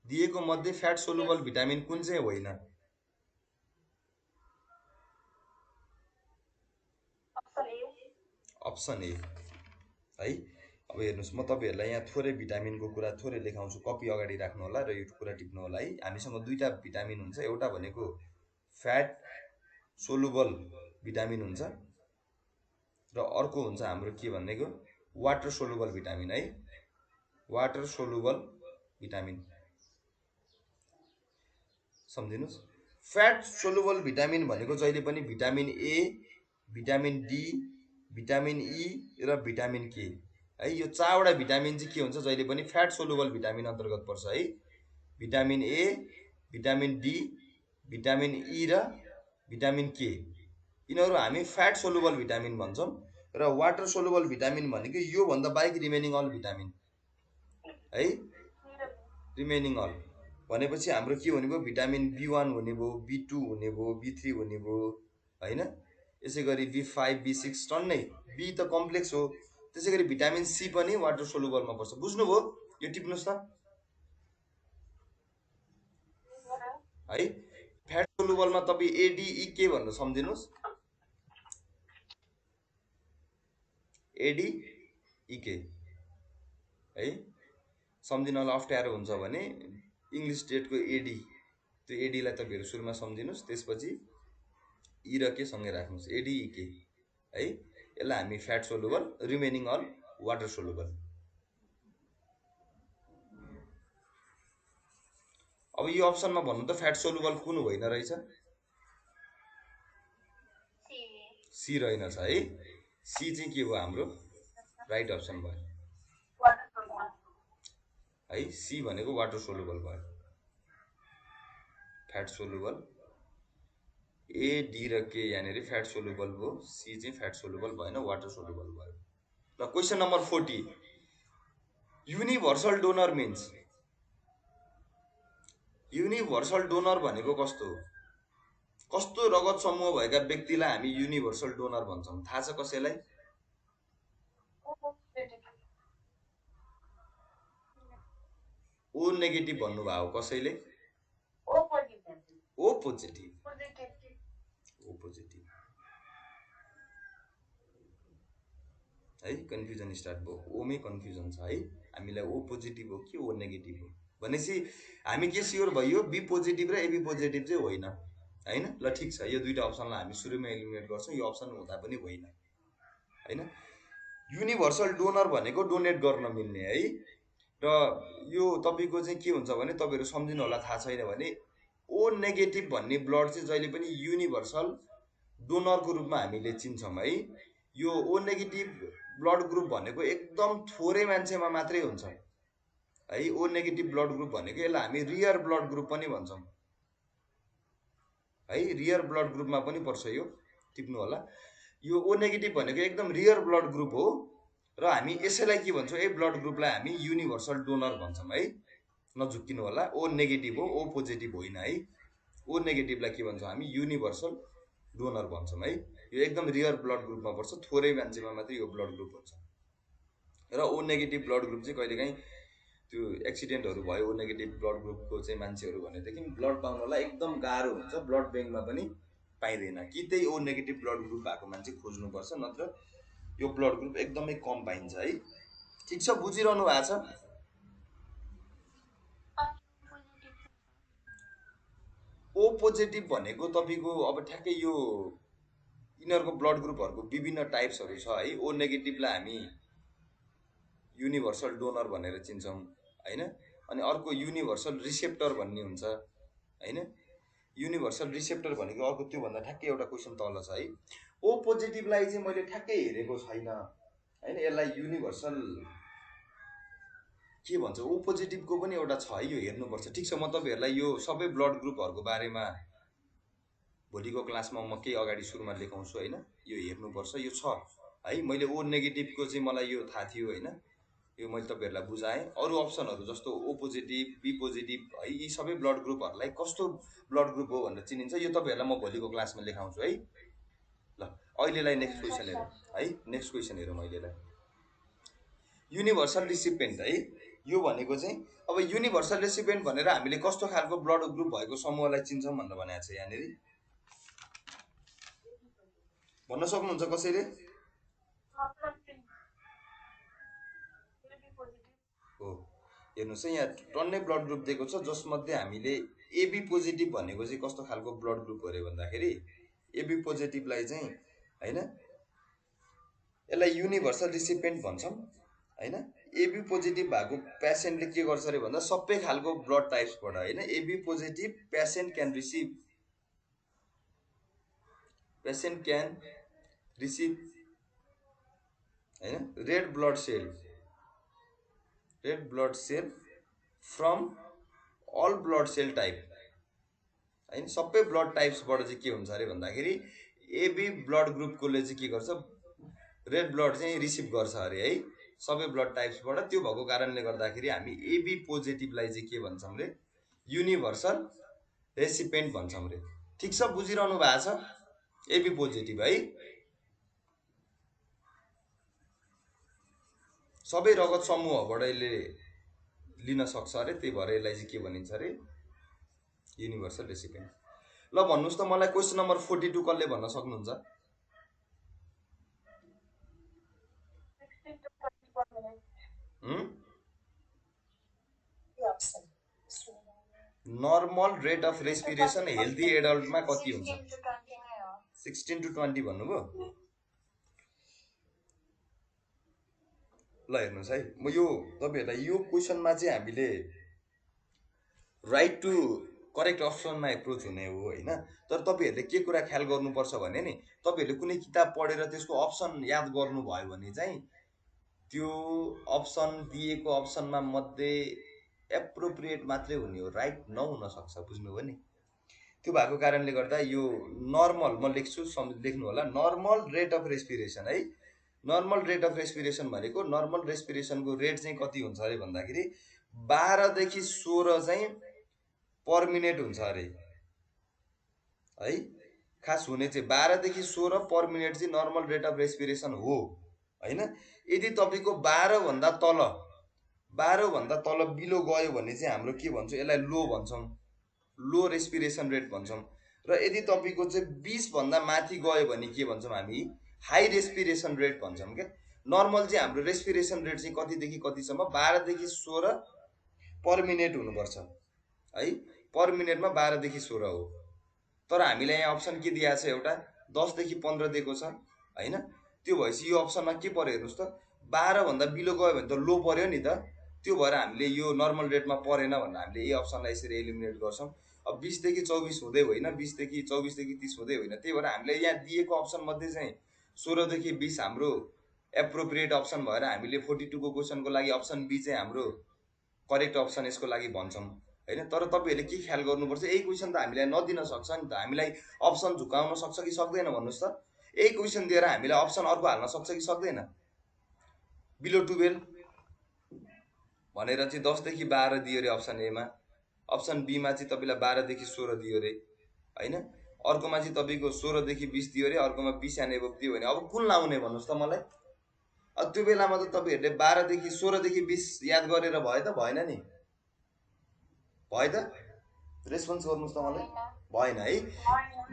दिएको मध्ये फ्याट सोलुबल भिटामिन कुन चाहिँ होइन? अप्सन ए है। अब हेर्नुहोस्, म तपाईँहरूलाई यहाँ थोरै भिटामिनको कुरा थोरै लेखाउँछु, कपी अगाडि राख्नु होला र यो कुरा टिप्नु होला है। हामीसँग दुईवटा भिटामिन हुन्छ, एउटा भनेको फ्याट सोलुबल भिटामिन हुन्छ र अर्को हुन्छ हाम्रो के भनेको वाटर सोलुबल भिटामिन है। वाटर सोलुबल भिटामिन सम्झिनुहोस्। फ्याट सोलुबल भिटामिन भनेको जहिले पनि vitamin A, vitamin D, vitamin E र भिटामिन के है। यो चारवटा भिटामिन चाहिँ के हुन्छ, जहिले पनि फ्याट सोलुबल भिटामिन अन्तर्गत पर्छ है। Vitamin A, vitamin D, vitamin E र भिटामिन के, यिनीहरू हामी फ्याट सोलुबल भिटामिन भन्छौँ। र वाटर सोलुबल भिटामिन भनेको यो भन्दा बाहेक रिमेनिङ अल भिटामिन है। रिमेनिङ अल भनेपछि हाम्रो के हुने भयो, भिटामिन B1 हुने भयो, B2 हुने भयो, B3 हुने भयो हैन। यसै गरी B5, B6 टन्नै, बी त कम्प्लेक्स हो। त्यसै गरी भिटामिन सी पनि वाटर सोलुबलमा पर्छ। बुझ्नुभयो? यो टिप्नुहोस् त है। फ्याट सोलुबलमा तपाईँ ADEK भनेर सम्झिनुहोस्, ADEK है। सम्झिनलाई अप्ठ्यारो हुन्छ भने इङ्ग्लिस स्टेटको एडी, त्यो एडीलाई तपाईँहरू सुरुमा सम्झिनुहोस्, त्यसपछि ई र के सँगै राख्नुहोस्, ADEK है। यसलाई हामी fat soluble, remaining all water soluble. अब यो अप्सनमा भन्नु त फ्याट सोलुबल कुन होइन रहेछ? सी रहेनछ है। सी चाहिँ के हो हाम्रो राइट अप्सन भयो है। सी भनेको वाटर सोलुबल भयो। फ्याट सोलुबल ए, डी र के यहाँनिर फ्याट सोलुबल भयो, सी चाहिँ फ्याट सोलुबल भएन, वाटर सोलुबल भयो। ल question number 40। Universal donor means, universal donor भनेको कस्तो हो? कस्तो रगत समूह भएका व्यक्तिलाई हामी युनिभर्सल डोनर भन्छौँ? थाहा छ कसैलाई? ओ नेगेटिभ भन्नुभयो कसैले? ओ पोजिटिभ, ओ पोजिटिभ है। कन्फ्युजन स्टार्ट भयो, ओमै कन्फ्युजन छ है। हामीलाई ओ पोजिटिभ हो कि ओ नेगेटिभ हो भनेपछि हामी के स्योर भयो, बी पोजिटिभ र एबी पोजिटिभ चाहिँ होइन हैन। ल ठिक छ, यो दुईवटा अप्सनलाई हामी सुरुमा एलिमिनेट गर्छौँ, यो अप्सन हुँदा पनि होइन हैन। युनिभर्सल डोनर भनेको डोनेट गर्न मिल्ने है। र यो तपाईँको चाहिँ के हुन्छ भने तपाईँहरू सम्झिनु होला, थाहा छैन भने ओ नेगेटिभ भन्ने ब्लड चाहिँ जहिले पनि युनिभर्सल डोनरको रूपमा हामीले चिन्छौँ है। यो ओ नेगेटिभ ब्लड ग्रुप भनेको एकदम थोरै मान्छेमा मात्रै हुन्छ है। ओ नेगेटिभ ब्लड ग्रुप भनेको यसलाई हामी रियर ब्लड ग्रुप पनि भन्छौँ है। रियर ब्लड ग्रुपमा पनि पर्छ यो, टिप्नु होला। यो ओ नेगेटिभ भनेको एकदम रियर ब्लड ग्रुप हो र हामी यसैलाई के भन्छौँ, ए ब्लड ग्रुपलाई हामी युनिभर्सल डोनर भन्छौँ है। नझुक्किनु होला, ओ नेगेटिभ हो, ओ पोजिटिभ होइन है। ओ नेगेटिभलाई के भन्छौँ हामी, युनिभर्सल डोनर भन्छौँ है। यो एकदम रियर ब्लड ग्रुपमा पर्छ, थोरै मान्छेमा मात्रै यो ब्लड ग्रुप हुन्छ। र ओ नेगेटिभ ब्लड ग्रुप चाहिँ कहिलेकाहीँ त्यो एक्सिडेन्टहरू भयो, ओ नेगेटिभ ब्लड ग्रुपको चाहिँ मान्छेहरू भनेदेखि ब्लड पाउनलाई एकदम गाह्रो हुन्छ, ब्लड ब्याङ्कमा पनि पाइँदैन। कि त्यही ओ नेगेटिभ ब्लड ग्रुप भएको मान्छे खोज्नुपर्छ, नत्र यो ब्लड ग्रुप एकदमै कम पाइन्छ है। ठिक छ, बुझिरहनु भएको छ? ओ पोजिटिभ भनेको तपाईँको अब ठ्याक्कै यो यिनीहरूको ब्लड ग्रुपहरूको विभिन्न टाइप्सहरू छ है। ओ नेगेटिभलाई हामी युनिभर्सल डोनर भनेर चिन्छौँ हैन। अनि अर्को युनिभर्सल रिसेप्टर भन्ने हुन्छ हैन। युनिभर्सल रिसेप्टर भनेको अर्को त्योभन्दा ठ्याक्कै एउटा क्वेसन तल छ है। ओ पोजिटिभलाई चाहिँ मैले ठ्याक्कै हेरेको छैन हैन, यसलाई युनिभर्सल के भन्छ, ओ पोजिटिभको पनि एउटा छ है, यो हेर्नुपर्छ। ठिक छ, म तपाईँहरूलाई यो सबै ब्लड ग्रुपहरूको बारेमा भोलिको क्लासमा म केही अगाडि सुरुमा लेखाउँछु होइन, यो हेर्नुपर्छ, यो छ है। मैले ओ नेगेटिभको चाहिँ मलाई यो थाहा थियो होइन, यो मैले तपाईँहरूलाई बुझाएँ। अरू अप्सनहरू जस्तो ओ पोजिटिभ, बी पोजिटिभ है, यी सबै ब्लड ग्रुपहरूलाई कस्तो ब्लड ग्रुप हो भनेर चिनिन्छ, यो तपाईँहरूलाई म भोलिको क्लासमा लेखाउँछु है। ल अहिलेलाई नेक्स्ट क्वेसन हेरौँ है। नेक्स्ट क्वेसन हेरौँ अहिलेलाई। युनिभर्सल रिसिपेन्ट है, यो भनेको चाहिँ अब युनिभर्सल रेसिपिएन्ट भनेर हामीले कस्तो खालको ब्लड ग्रुप भएको समूहलाई चिन्छौँ भनेर भनेको छ यहाँनिर, भन्न सक्नुहुन्छ कसैले? हो, हेर्नुहोस् है, यहाँ टन्नै ब्लड ग्रुप दिएको छ, जसमध्ये हामीले एबी पोजिटिभ भनेको चाहिँ कस्तो खालको ब्लड ग्रुप हो अरे भन्दाखेरि, एबी पोजिटिभलाई चाहिँ होइन, यसलाई युनिभर्सल रिसिपेन्ट भन्छौँ होइन। एबी पोजिटिभ भएको पेसेन्टले के गर्छ अरे भन्दा सबै खालको ब्लड टाइप्सबाट होइन, AB positive patient can receive होइन red blood cell from all blood cell type होइन, सबै ब्लड टाइप्सबाट चाहिँ के हुन्छ अरे भन्दाखेरि एबी ब्लड ग्रुपकोले चाहिँ के गर्छ, रेड ब्लड चाहिँ रिसिभ गर्छ अरे है, सबै ब्लड टाइप्सबाट। त्यो भएको कारणले गर्दाखेरि हामी एबी पोजिटिभलाई चाहिँ के भन्छौँ रे, युनिभर्सल रेसिपेन्ट भन्छौँ रे। ठिक छ, बुझिरहनु भएको छ? एबी पोजिटिभ है, सबै रगत समूहबाट यसले लिन सक्छ अरे, त्यही भएर यसलाई चाहिँ के भनिन्छ अरे, युनिभर्सल रेसिपेन्ट। ल भन्नुहोस् त मलाई क्वेसन नम्बर 42 कसले भन्न सक्नुहुन्छ? Normal rate of respiration healthy एडल्टमा कति हुन्छ? 16 to 20 भन्नुभयो। ल हेर्नुहोस् है, म यो तपाईँहरूलाई यो क्वेसनमा चाहिँ हामीले राइट टु करेक्ट अप्सनमा एप्रोच हुने हो होइन। तर तपाईँहरूले के कुरा ख्याल गर्नुपर्छ भने नि, तपाईँहरूले कुनै किताब पढेर त्यसको अप्सन याद गर्नुभयो भने चाहिँ त्यो अप्सन दिएको अप्सनमा मध्ये एप्रोप्रिएट मात्रै हुने हो, राइट नहुन सक्छ, बुझ्नुभयो नि। त्यो भएको कारणले गर्दा यो नर्मल म लेख्छु, लेख्नु होला, नर्मल रेट अफ रेस्पिरेसन है। नर्मल रेट अफ रेस्पिरेसन भनेको नर्मल रेस्पिरेसनको रेट चाहिँ कति हुन्छ अरे भन्दाखेरि 12 देखि 16 चाहिँ पर मिनट हुन्छ अरे है। खास हुने चाहिँ 12 देखि 16 पर मिनट चाहिँ नर्मल रेट अफ रेस्पिरेसन हो होइन। यदि तपाईँको 12 भन्दा तल बिलो गयो भने चाहिँ हाम्रो के भन्छौँ, यसलाई लो भन्छौँ, लो रेस्पिरेसन रेट भन्छौँ। र यदि तपाईँको चाहिँ 20 भन्दा माथि गयो भने के भन्छौँ हामी, हाई रेस्पिरेसन रेट भन्छौँ क्या। नर्मल चाहिँ हाम्रो रेस्पिरेसन रेट चाहिँ कतिदेखि कतिसम्म, 12 देखि 16 पर मिनट हुनुपर्छ है, पर मिनटमा 12 देखि 16 हो। तर हामीलाई यहाँ अप्सन के दिएको छ, एउटा 10 देखि 15 दिएको छ होइन। त्यो भएपछि यो अप्सनमा के पर्यो हेर्नुहोस् त, 12 भन्दा बिलो गयो भने त लो पर्यो नि त। त्यो भएर हामीले यो नर्मल रेटमा परेन भनेर हामीले यो अप्सनलाई यसरी एलिमिनेट गर्छौँ। अब 20 देखि 24 हुँदै होइन, 20 देखि 24 देखि 30 हुँदै होइन। त्यही भएर हामीले यहाँ दिएको अप्सन मध्ये चाहिँ 16 देखि 20 हाम्रो एप्रोप्रिएट अप्सन भएर हामीले 42 को क्वेसनको लागि अप्सन बी चाहिँ हाम्रो करेक्ट अप्सन यसको लागि भन्छौँ होइन। तर तपाईँहरूले के ख्याल गर्नुपर्छ, यही क्वेसन त हामीलाई नदिन सक्छ नि त, हामीलाई अप्सन झुकाउन सक्छ कि सक्दैन भन्नुहोस् त। यही क्वेसन दिएर हामीलाई अप्सन अर्को हाल्न सक्छ कि सक्दैन? बिलो 12 भनेर चाहिँ 10 देखि 12 दियो अरे अप्सन एमा, अप्सन बीमा चाहिँ तपाईँलाई 12 देखि 16 दियो अरे होइन, अर्कोमा चाहिँ तपाईँको 16 देखि 20 दियो अरे, अर्कोमा 20 एन्ड एबभ दियो भने अब कुन लाउने भन्नुहोस् त मलाई। अब त्यो बेलामा त तपाईँहरूले 12 देखि 16 देखि 20 याद गरेर भयो त भएन नि, भयो त? रेस्पोन्स गर्नुहोस् त मलाई, भएन है,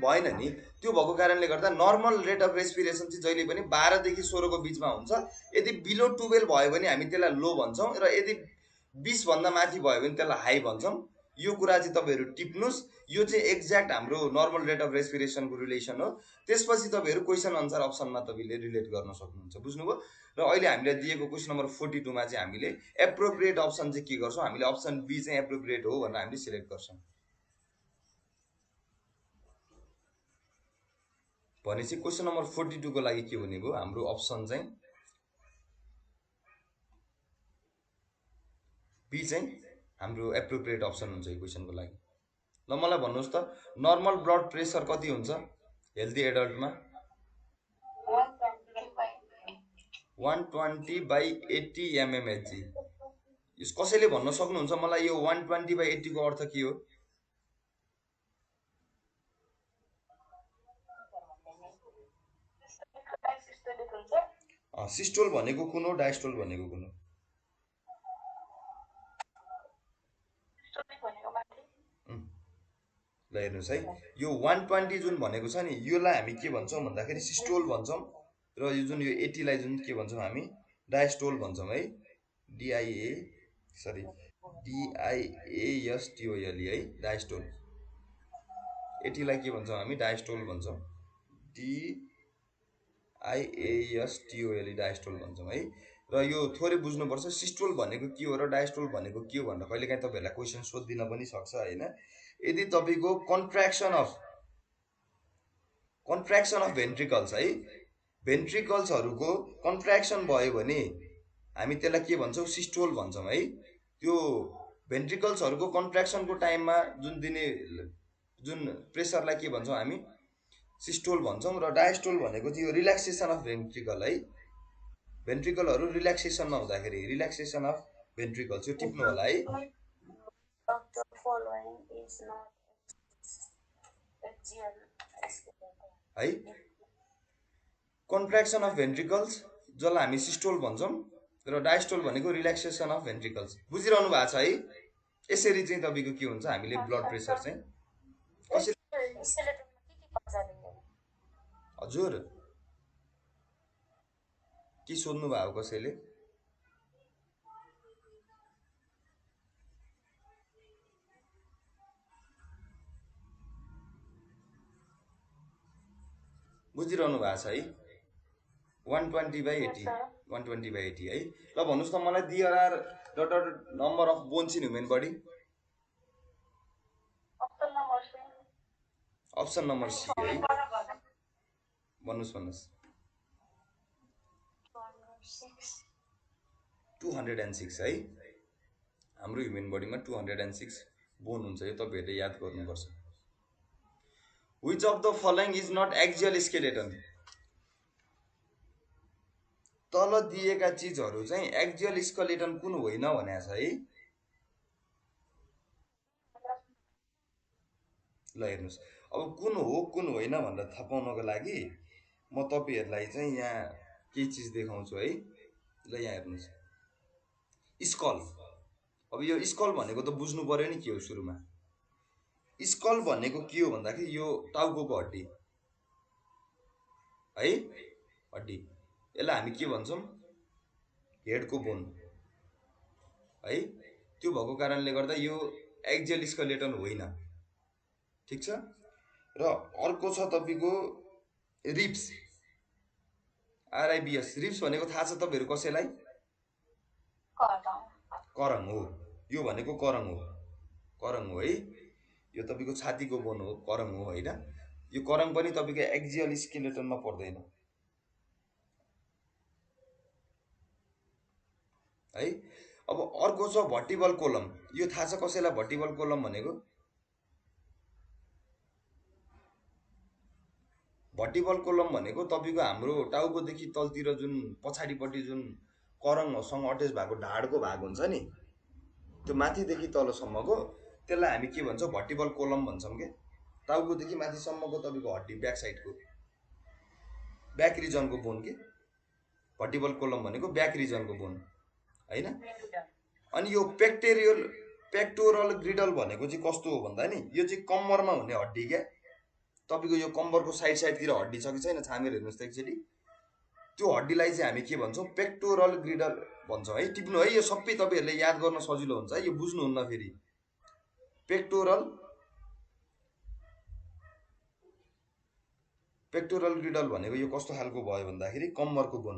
भएन नि। त्यो भएको कारणले गर्दा नर्मल रेट अफ रेस्पिरेसन चाहिँ जहिले पनि 12 देखि 16 को बिचमा हुन्छ। यदि बिलो 12 भयो भने हामी त्यसलाई लो भन्छौँ, र यदि 20 भन्दा माथि भयो भने त्यसलाई हाई भन्छौँ। यो कुरा चाहिँ तपाईँहरू टिप्नुहोस्, यो चाहिँ एक्ज्याक्ट हाम्रो नर्मल रेट अफ रेस्पिरेसनको रिलेसन हो। त्यसपछि तपाईँहरू क्वेसन अनुसार अप्सनमा तपाईँले रिलेट गर्न सक्नुहुन्छ, बुझ्नुभयो। र अहिले हामीलाई दिएको क्वेसन नम्बर 42 मा चाहिँ हामीले एप्रोप्रिएट अप्सन चाहिँ के गर्छौँ, हामीले अप्सन बी चाहिँ एप्रोप्रिएट हो भनेर हामीले सिलेक्ट गर्छौँ। भनेपछि क्वेसन नम्बर 42 को लागि के हुने भयो, हाम्रो अप्सन चाहिँ बी चाहिँ हाम्रो एप्रोप्रिएट अप्सन हुन्छ यो क्वेसनको लागि। ल मलाई भन्नुहोस् त नर्मल ब्लड प्रेसर कति हुन्छ हेल्दी एडल्टमा 120/80 mmHg यस कसैले भन्न सक्नुहुन्छ मलाई यो 120/80 को अर्थ के हो सिस्टोल भनेको कुन हो डायस्टोल भनेको कुन हो ल हेर्नुहोस् है यो 120 जुन भनेको छ नि योलाई हामी के भन्छौँ भन्दाखेरि सिस्टोल भन्छौँ र यो जुन यो 80 लाई जुन के भन्छौँ हामी डायस्टोल भन्छौँ है DIASTOL है डायस्टोल 80 लाई के भन्छौँ हामी डायस्टोल भन्छौँ DIASTOL डायस्टोल भन्छौँ है र यो थोरै बुझ्नुपर्छ सिस्टोल भनेको के हो र डायस्टोल भनेको के हो भनेर कहिलेकाहीँ तपाईँहरूलाई क्वेसन सोधिदिन पनि सक्छ होइन यदि तपाईँको कन्ट्र्याक्सन अफ भेन्ट्रिकल्स है भेन्ट्रिकल्सहरूको कन्ट्र्याक्सन भयो भने हामी त्यसलाई के भन्छौँ सिस्टोल भन्छौँ है त्यो भेन्ट्रिकल्सहरूको कन्ट्र्याक्सनको टाइममा जुन प्रेसरलाई के भन्छौँ हामी सिस्टोल भन्छौँ र डायस्टोल भनेको चाहिँ यो रिल्याक्सेसन अफ भेन्ट्रिकल है भेन्ट्रिकलहरू रिल्याक्सेसनमा हुँदाखेरि रिल्याक्सेसन अफ भेन्ट्रिकल्स यो टिप्नु होला है है कन्ट्र्याक्सन अफ भेन्ट्रिकल्स जसलाई हामी सिस्टोल भन्छौँ र डायस्टोल भनेको रिल्याक्सेसन अफ भेन्ट्रिकल्स बुझिरहनु भएको छ है यसरी चाहिँ तपाईँको के हुन्छ हामीले ब्लड प्रेसर चाहिँ कसरी हजुर के सोध्नु भएको कसैले बुझिरहनु भएको छ है 120/80 है ल भन्नुहोस् त मलाई there are number of bones in human body option number C है भन्नुहोस् 206 है हाम्रो ह्युमन बडीमा 206 बोन हुन्छ यो तपाईँहरूले याद गर्नुपर्छ Which of the following is not axial skeleton? तल दिएका चीजहरू चाहिँ एक्जियल स्केलेटन कुन होइन भनेको छ है ल हेर्नुहोस् अब कुन हो कुन होइन भनेर थाहा पाउनको लागि म तपाईहरुलाई चाहिँ यहाँ केही चीज देखाउँछु है ल यहाँ हेर्नुहोस् स्कल अब यो स्कल भनेको त बुझ्नु पर्यो नि के हो सुरुमा स्कल भनेको के हो भन्दाखेरि यो टाउकोको हड्डी है हड्डी यसलाई हामी के भन्छौं हेडको बोन है त्यो भएको कारणले गर्दा यो एक्जियल स्केलेटन होइन ठीक छ र अर्को छ तपाईको रिब्स RIBS रिब्स भनेको थाहा छ तपाईहरु कसैलाई करङ हो यो भनेको करङ हो है यो तपाईको छातीको बोन हो करङ हो हैन यो करङ पनि तपाईको एक्जियल स्केलेटनमा पर्दैन है अब अर्को छ भर्टिबल कोलम यो थाहा छ कसैलाई भर्टिबल कोलम भनेको भर्टिबल कोलम भनेको तपाईको हाम्रो टाउकोदेखि तलतिर जुन पछाडीपट्टि जुन करङसँग अट्याच भएको ढाडको भाग हुन्छ नि त्यो माथिदेखि तलसम्मको त्यसलाई हामी के भन्छौं भर्टिबल कोलम भन्छौं के टाउकोदेखि माथिसम्मको तपाईको हड्डी ब्याक साइडको ब्याक रिजनको बोन के भर्टिबल कोलम भनेको ब्याक रिजनको बोन हैन अनि यो पेक्टोरल ग्रिडल भनेको चाहिँ कस्तो हो भन्दा नि यो चाहिँ कम्मरमा हुने हड्डी के तपाईको यो कम्मरको साइडतिर हड्डी छ कि छैन छामेर हेर्नुस् त एकचोटी त्यो हड्डीलाई चाहिँ हामी के भन्छौं पेक्टोरल ग्रिडल भन्छौं है टिप्नु है यो सबै तपाईहरुले याद गर्न सजिलो हुन्छ है यो बुझ्नु हुन्न फेरि पेक्टोरल ग्रिडल भनेको यो कस्तो खालको भयो भन्दाखेरि कम्मरको बोन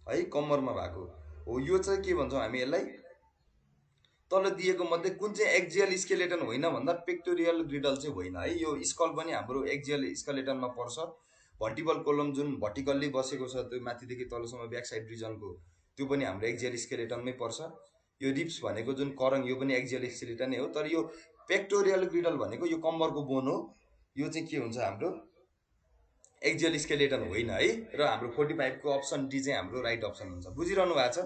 है कम्मरमा भएको हो यो चाहिँ के भन्छौं हामी यसलाई तल दिएको मध्ये कुन चाहिँ एक्जियल स्केलेटन होइन भन्दा पेक्टोरियल ग्रिडल चाहिँ होइन है यो स्कल पनि हाम्रो एक्जियल स्केलेटनमा पर्छ भर्टिबल कोलम जुन भर्टिकल्ली बसेको छ त्यो माथिदेखि तलसम्म ब्याक साइड रिजनको त्यो पनि हाम्रो एक्जियल स्केलेटनमै पर्छ यो रिब्स भनेको जुन करङ यो पनि एक्जियल स्केलेटन नै हो तर यो पेक्टोरियल ग्रिडल भनेको यो कम्मरको बोन हो, यो चाहिँ के हुन्छ हाम्रो एक्जियल स्केलेटन होइन है। र हाम्रो 45 को अप्सन डी चाहिँ हाम्रो राइट अप्सन हुन्छ। बुझिरहनु भएको छ?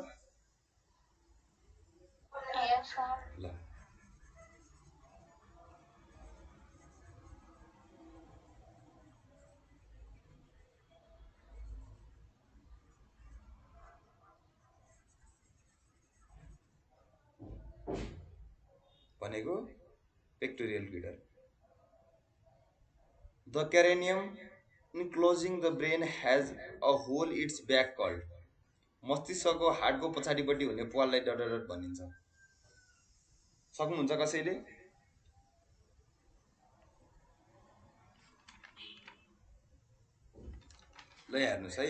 ल भनेको pectoral girdle. The cranium enclosing the brain has a hole its back called. मस्तिष्कको हाडको पछाडिपट्टि हुने प्वाललाई डट भनिन्छ। सक्नुहुन्छ कसैले? ल हेर्नुहोस् है,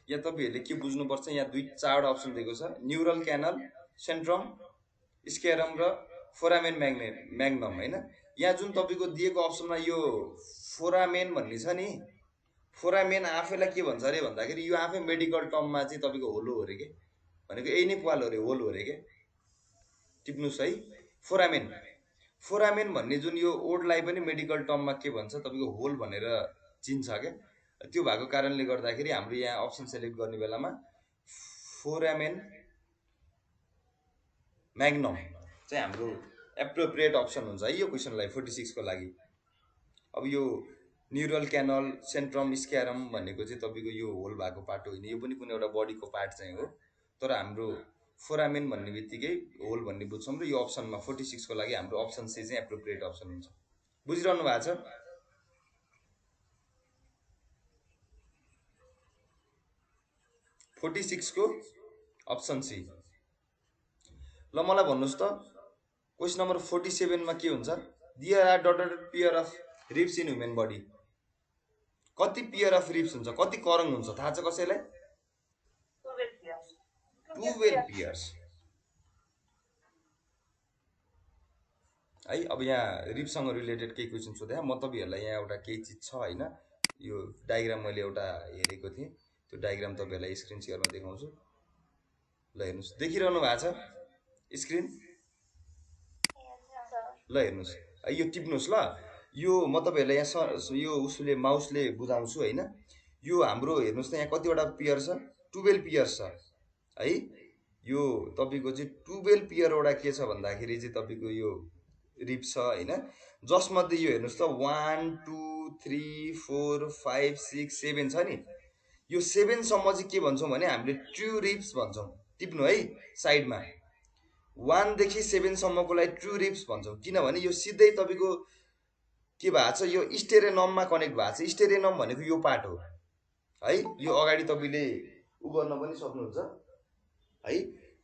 यहाँ तपाईहरुले के बुझ्नुपर्छ, यहाँ 4वटा अप्सन दिएको छ, न्यूरल क्यानल, सेन्ट्रम, स्केरम र फोरामेन म्याग्नम हैन। यहाँ जुन तपाईको दिएको अप्सनमा यो फोरामेन भन्ने छ नि, फोरामेन आफैलाई के भन्छ अरे भन्दाखेरि यो आफै मेडिकल टर्ममा चाहिँ तपाईको होलो हो रे के, भनेको यही नै प्वाल हो रे, होल हो रे के। टिप्नुस् है, फोरामेन। फोरामेन भन्ने जुन यो ओडलाई पनि मेडिकल टर्ममा के भन्छ तपाईको होल भनेर चिन्छ के। त्यो भएको कारणले गर्दाखेरि हाम्रो यहाँ अप्सन सेलेक्ट गर्ने बेलामा फोरामेन म्याग्नम चाहिँ हाम्रो एप्रोप्रिएट अप्सन हुन्छ है यो क्वेसनलाई 46 को लागि। अब यो न्यूरल क्यानल, सेन्ट्रम, स्क्यारम भनेको चाहिँ तपाईको यो होल भएको पार्ट होइन, यो पनि कुनै एउटा बडीको पार्ट चाहिँ हो। तर हाम्रो फोरामेन भन्ने बित्तिकै होल भन्ने बुझ्छौं र यो अप्सनमा 46 को लागि हाम्रो अप्सन सी चाहिँ एप्रोप्रिएट अप्सन हुन्छ। बुझिरहनु भएको छ? 46 को अप्सन सी। ल मलाई भन्नुस् त क्वेशन नम्बर 47 मा के हुन्छ? There are dotted pair of ribs in human body. कति पेयर अफ रिब्स हुन्छ, कति करङ हुन्छ थाहा छ कसैलाई? 12 पेयर्स है। अब यहाँ रिब्ससँग रिलेटेड केही क्वेशन सोधे, म तपाईहरुलाई यहाँ एउटा केही चीज छ हैन, यो डायग्राम मैले एउटा हेरेको थिएँ, त्यो डायग्राम तपाईहरुलाई स्क्रिन शेयरमा देखाउँछु। ल हेर्नुस्, देखिरहनु भएको छ स्क्रिन? ल हेर्नुस्, यो टिप्नुस् ल। यो म तपाईहरुलाई यहाँ यो उसले माउसले बुझाउँछु हैन। यो हाम्रो हेर्नुस् त यहाँ कतिवटा पेयर छ? 12 पेयर छ है। यो तपाईको चाहिँ 12 पेयर वटा के छ भन्दाखेरि चाहिँ तपाईको यो रिब्स छ हैन, जसमध्ये यो हेर्नुस् त 1 2 3 4 5 6 7 छ नि, यो 7 सम्म चाहिँ के भन्छौं भने हामीले ट्रू रिब्स भन्छौं। टिप्नु है साइडमा, 1 देखि 7 सम्मकोलाई ट्रू रिब्स भन्छौं, किनभने यो सिधै तपाईको के भएको छ, यो स्टेरेनममा कनेक्ट भएको छ। स्टेरेनम भनेको यो पार्ट हो है। यो अगाडि तपाईले उ गर्न पनि सक्नुहुन्छ है,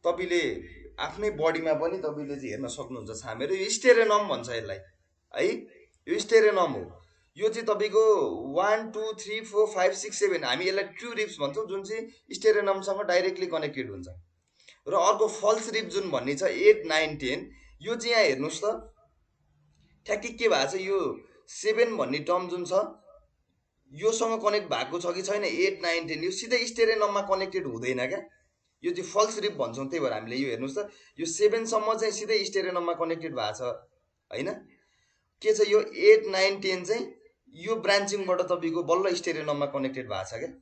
तपाईले आफ्नै बडीमा पनि तपाईले चाहिँ हेर्न सक्नुहुन्छ छामेर। यो स्टेरेनम भन्छ यसलाई है, यो स्टेरेनम हो। यो चाहिँ तपाईको 1 2 3 4 5 6 7 हामी यसलाई ट्रू रिब्स भन्छौं, जुन चाहिँ स्टेरेनमसँग डाइरेक्टली कनेक्टेड हुन्छ। र अर्को फल्स रिब जुन भन्ने छ 8 9 10, यो चाहिँ यहाँ हेर्नुस् त ठ्याक्कै के भएको छ, यो 7 भन्ने टर्म जुन छ योसँग कनेक्ट भएको छ कि छैन 8 9 10, यो सिधै स्टेरेनममा कनेक्टेड हुँदैन क्या, यो चाहिँ फल्स रिब भन्छौं। त्यही भएर हामीले यो हेर्नुस् त यो 7 सम्म चाहिँ सिधै स्टेरेनममा कनेक्टेड भएको छ हैन। के छ यो 8 9 10 चाहिँ यो ब्रान्चिङबाट तपाईको बल्ल स्टेरेनममा कनेक्टेड भएको छ क्या।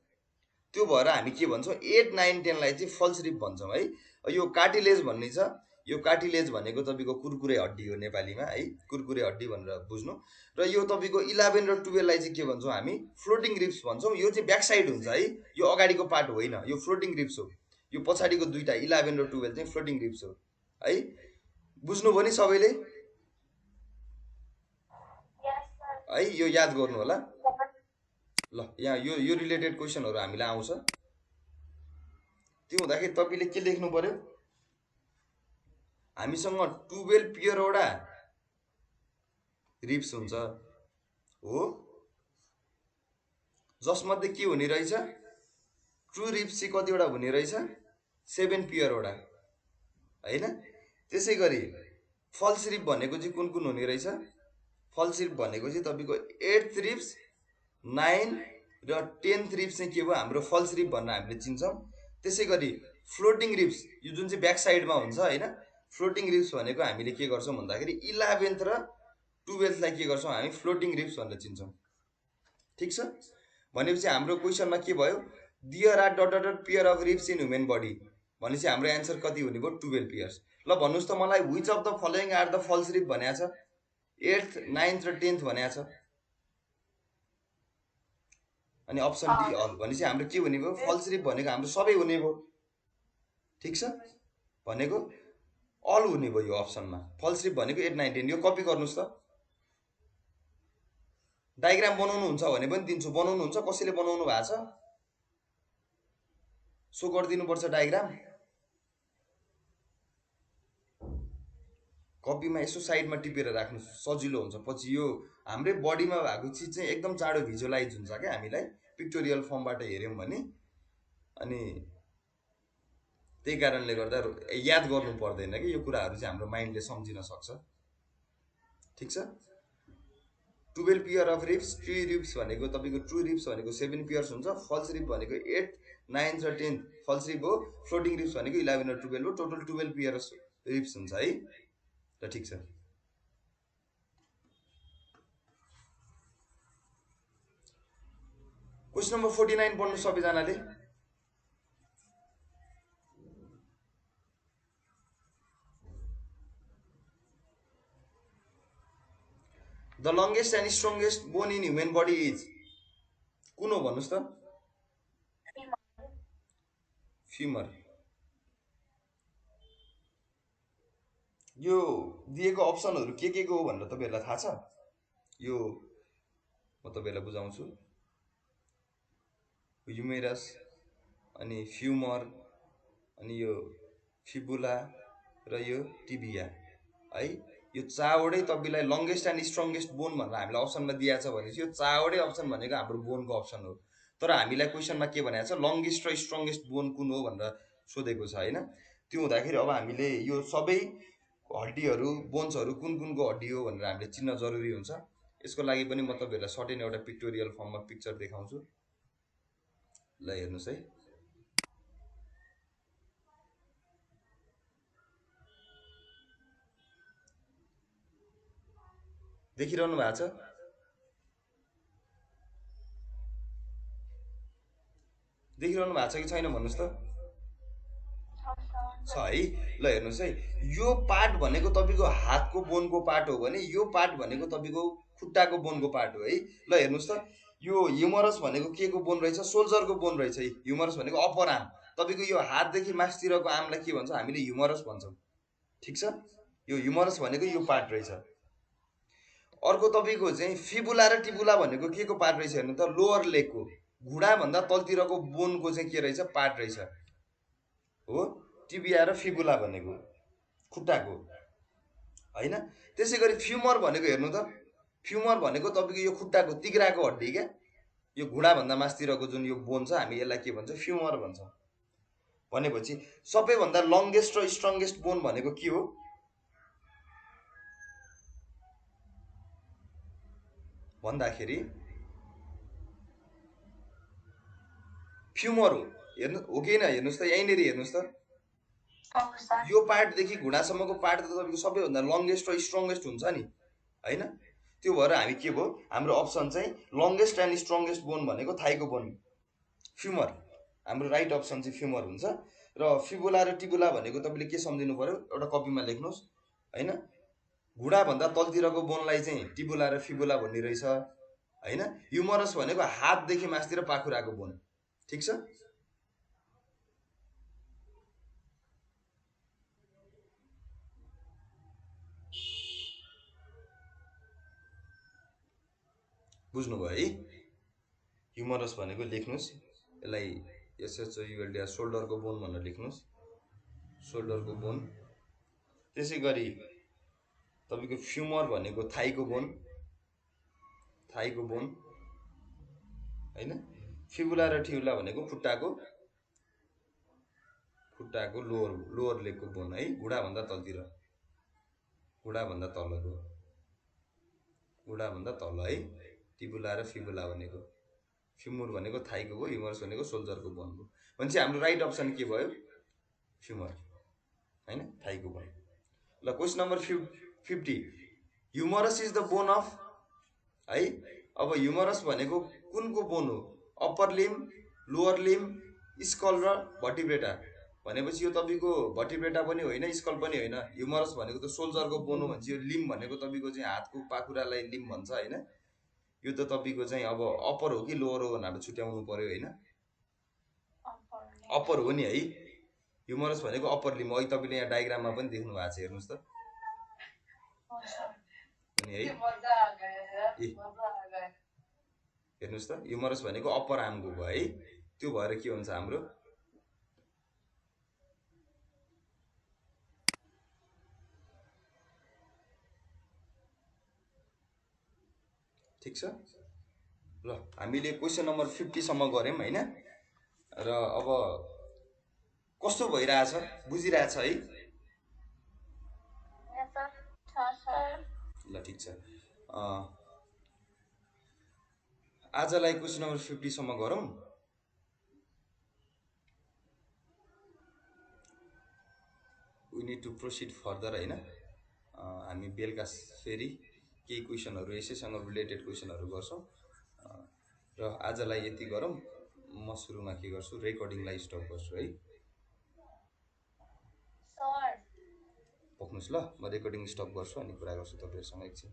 त्यो भएर हामी के भन्छौं 8 9 10 लाई चाहिँ फल्स रिब भन्छौं है। यो कार्टिलेज भन्ने छ, यो कार्टिलेज भनेको तपाईको कुरकुरे हड्डी हो नेपालीमा है, कुरकुरे हड्डी भनेर बुझ्नु। र यो तपाईको 11 र 12 लाई चाहिँ के भन्छौं हामी फ्लोटिङ रिब्स भन्छौं। यो चाहिँ ब्याक साइड हुन्छ है, यो अगाडिको पार्ट होइन, यो फ्लोटिङ रिब्स हो। यो पछाडिको दुईटा 11 र 12 चाहिँ फ्लोटिङ रिब्स हो है। बुझ्नु भयो नि सबैले है, यो याद गर्नु होला। ल यहाँ यो रिलेटेड क्वेशनहरु हामीलाई आउँछ। त्यो हुँदाखेरि तपाईले के लेख्नु पर्यो, हामीसँग 12 पेयर वटा रिब्स हुन्छ हो, जसमध्ये के हुने रहेछ ट्रू रिब्स चाहिँ कतिवटा हुने रहेछ 7 पेयर वटा हैन। त्यसैगरी फल्स रिब भनेको चाहिँ कुन कुन हुने रहेछ? फल्स रिब भनेको चाहिँ तपाईको 8th रिब्स 9 र 10th रिब्स चाहिँ के भयो हाम्रो फल्स रिब भनेर हामीले चिन्छौं। त्यसैगरी फ्लोटिङ रिब्स यो जुन चाहिँ ब्याक साइडमा हुन्छ हैन, फ्लोटिङ रिब्स भनेको हामीले के गर्छौं भन्दाखेरि 11th र टुवेल्भलाई के गर्छौँ हामी फ्लोटिङ रिब्स भनेर चिन्छौँ। ठिक छ, भनेपछि हाम्रो क्वेसनमा के भयो, there are dot dot pair of ribs in human body भनेपछि हाम्रो एन्सर कति हुने भयो, 12 पेयर्स। ल भन्नुहोस् त मलाई which of the following are the false rib भनेको छ, 8th 9th र 10th भनेको छ, अनि अप्सन डी अल भनेपछि हाम्रो के हुने भयो, फल्स रिब भनेको हाम्रो सबै हुने भयो। ठिक छ, भनेको अल हुने भयो यो अप्सनमा, फल्स रिब भनेको 8 9 10। यो कपी गर्नुहोस् त, डायग्राम बनाउनुहुन्छ भने पनि दिन्छु, बनाउनुहुन्छ, कसैले बनाउनु भएको छ सो गरिदिनुपर्छ डायग्राम। कपीमा यसो साइडमा टिपेर राख्नु सजिलो हुन्छ, पछि यो हाम्रै बडीमा भएको चिज चाहिँ एकदम चाँडो भिजुअलाइज हुन्छ क्या हामीलाई पिक्टोरियल फर्मबाट हेऱ्यौँ भने, अनि त्यही कारणले गर्दा याद गर्नु पर्दैन कि यो कुराहरू चाहिँ हाम्रो माइन्डले सम्झिन सक्छ। ठिक छ, 12 pair of ribs, true ribs भनेको तपाईँको ट्रु रिब्स भनेको 7 पेयर्स हुन्छ, फल्स रिब भनेको 8 9 र 10 फल्स रिब हो, फ्लोटिङ रिब्स भनेको 11 र 12 हो, टोटल 12 पेयर्स रिब्स हुन्छ है। ल ठिक छ, क्वेसन नम्बर 49 पढ्नु सबैजनाले। The longest and strongest bone in human body is, कुन हो भन्नुहोस् त, फिमर। यो दिएको अप्सनहरू के को हो भनेर तपाईँहरूलाई थाहा छ, यो म तपाईँहरूलाई बुझाउँछु। ह्युमेरस, अनि फ्युमर, अनि यो फिबुला र यो टिबिया है, यो चारवटै तपाईँलाई लङ्गेस्ट एन्ड स्ट्रङ्गेस्ट बोन भनेर हामीलाई अप्सनमा दिएको छ भनेपछि यो चारवटै अप्सन भनेको हाम्रो बोनको अप्सन हो। तर हामीलाई क्वेसनमा के भनेको छ, लङ्गेस्ट र स्ट्रङ्गेस्ट बोन कुन हो भनेर सोधेको छ होइन। त्यो हुँदाखेरि अब हामीले यो सबै हड्डीहरू बोन्सहरू कुन कुनको हड्डी हो भनेर हामीले चिन्न जरुरी हुन्छ। यसको लागि पनि म तपाईँहरूलाई सर्टेन एउटा पिक्टोरियल फर्ममा पिक्चर देखाउँछु। ल हेर्नुहोस् है, देखिरहनु भएको छ, देखिरहनु भएको छ कि छैन भन्नुहोस् त, छ है। ल हेर्नुहोस् है, यो पार्ट भनेको तपाईँको हातको बोनको पार्ट हो भने यो पार्ट भनेको तपाईँको खुट्टाको बोनको पार्ट हो है। ल हेर्नुहोस् त, यो ह्युमरस भनेको के को बोन रहेछ, सोल्जरको बोन रहेछ है। ह्युमरस भनेको अप्पर आर्म, तपाईँको यो हातदेखि मासतिरको आर्मलाई के भन्छ, हामीले ह्युमरस भन्छौँ। ठिक छ, यो ह्युमरस भनेको यो पार्ट रहेछ। अर्को तपाईँको चाहिँ फिबुला र टिबुला भनेको के को पार्ट रहेछ हेर्नु त, लोवर लेगको, घुँडाभन्दा तलतिरको बोनको चाहिँ के रहेछ, पार्ट रहेछ हो। टिबिया र फिबुला भनेको खुट्टाको होइन। त्यसै गरी फ्युमर भनेको हेर्नु त, फ्युमर भनेको तपाईँको यो खुट्टाको तिघ्राको हड्डी क्या, यो घुँडाभन्दा मासतिरको जुन यो बोन छ हामी यसलाई के भन्छ, फ्युमर भन्छौँ। भनेपछि सबैभन्दा लङ्गेस्ट र स्ट्रङ्गेस्ट बोन भनेको के हो भन्दाखेरि फ्युमर हो। हेर्नु हो कि होइन, हेर्नुहोस् त यहीँनिर हेर्नुहोस् त, यो पार्टदेखि घुँडासम्मको पार्ट त तपाईँको सबैभन्दा लङ्गेस्ट र स्ट्रङ्गेस्ट हुन्छ नि होइन। त्यो भएर हामी के भयो, हाम्रो अप्सन चाहिँ लङ्गेस्ट एन्ड स्ट्रङ्गेस्ट बोन भनेको थाइको बोन, फ्युमर, हाम्रो राइट अप्सन चाहिँ फ्युमर हुन्छ। र फिबुला र टिबुला भनेको तपाईँले के सम्झिनु पर्यो, एउटा कपीमा लेख्नुहोस् होइन। घुँडाभन्दा तलतिरको बोनलाई चाहिँ टिबुला र फिबुला भन्ने रहेछ होइन। ह्युमरस भनेको हातदेखि मासतिर पाखुराको बोन। ठिक छ, बुझ्नुभयो है। ह्युमरस भनेको लेख्नुहोस्, यसलाई एसएचओयुएलडीआर सोल्डरको बोन भनेर लेख्नुहोस्, सोल्डरको बोन। त्यसै गरी तपाईँको फ्युमर भनेको थाइको बोन, थाइको बोन होइन। फिबुला र टिबुला भनेको खुट्टाको लोवर लेगको बोन है, घुँडाभन्दा तलतिर, घुँडाभन्दा तलको, घुँडाभन्दा तल है। टिबुला र फिबुला भनेको, फ्युमर भनेको थाइको भयो, ह्युमरस भनेको सोल्जरको बोन भयो। भनेपछि हाम्रो राइट अप्सन के भयो, फ्युमर होइन, थाइको बोन। ल question number 50, humerus is the bone of, है। अब ह्युमरस भनेको कुनको बोन हो? Upper limb, lower limb, skull र भर्टिब्रेटा भनेपछि यो तपाईँको भर्टिब्रेटा पनि होइन, स्कल पनि होइन। ह्युमरस भनेको त सोल्जरको बोन हो भन्छ। यो लिम भनेको तपाईँको चाहिँ हातको पाखुरालाई लिम भन्छ होइन। यो त तपाईँको चाहिँ अब अप्पर हो कि लोअर हो भनेर छुट्याउनु पर्यो होइन। अप्पर हो नि है। ह्युमरस भनेको अप्पर लिम, अघि तपाईँले यहाँ डायग्राममा पनि देख्नु भएको छ, हेर्नुहोस् त अनि है। हेर्नुहोस् त, ह्युमरस भनेको अप्पर आर्मको भयो है। त्यो भएर के हुन्छ हाम्रो, ठिक छ ल। हामीले क्वेसन नम्बर 50 सम्म गऱ्यौँ होइन। र अब कस्तो भइरहेछ, बुझिरहेछ है? ल ठिक छ। आजलाई क्वेसन नम्बर 50 सम्म गरौँ। We need to proceed further होइन। हामी बेलुका फेरि केही क्वेसनहरू यसैसँग रिलेटेड क्वेसनहरू गर्छौँ। र आजलाई यति गरौँ। म सुरुमा के गर्छु, रेकर्डिङलाई स्टप गर्छु है। पक्नुहोस् ल, म रेकर्डिङ स्टप गर्छु अनि कुरा गर्छु तपाईँहरूसँग एकछिन।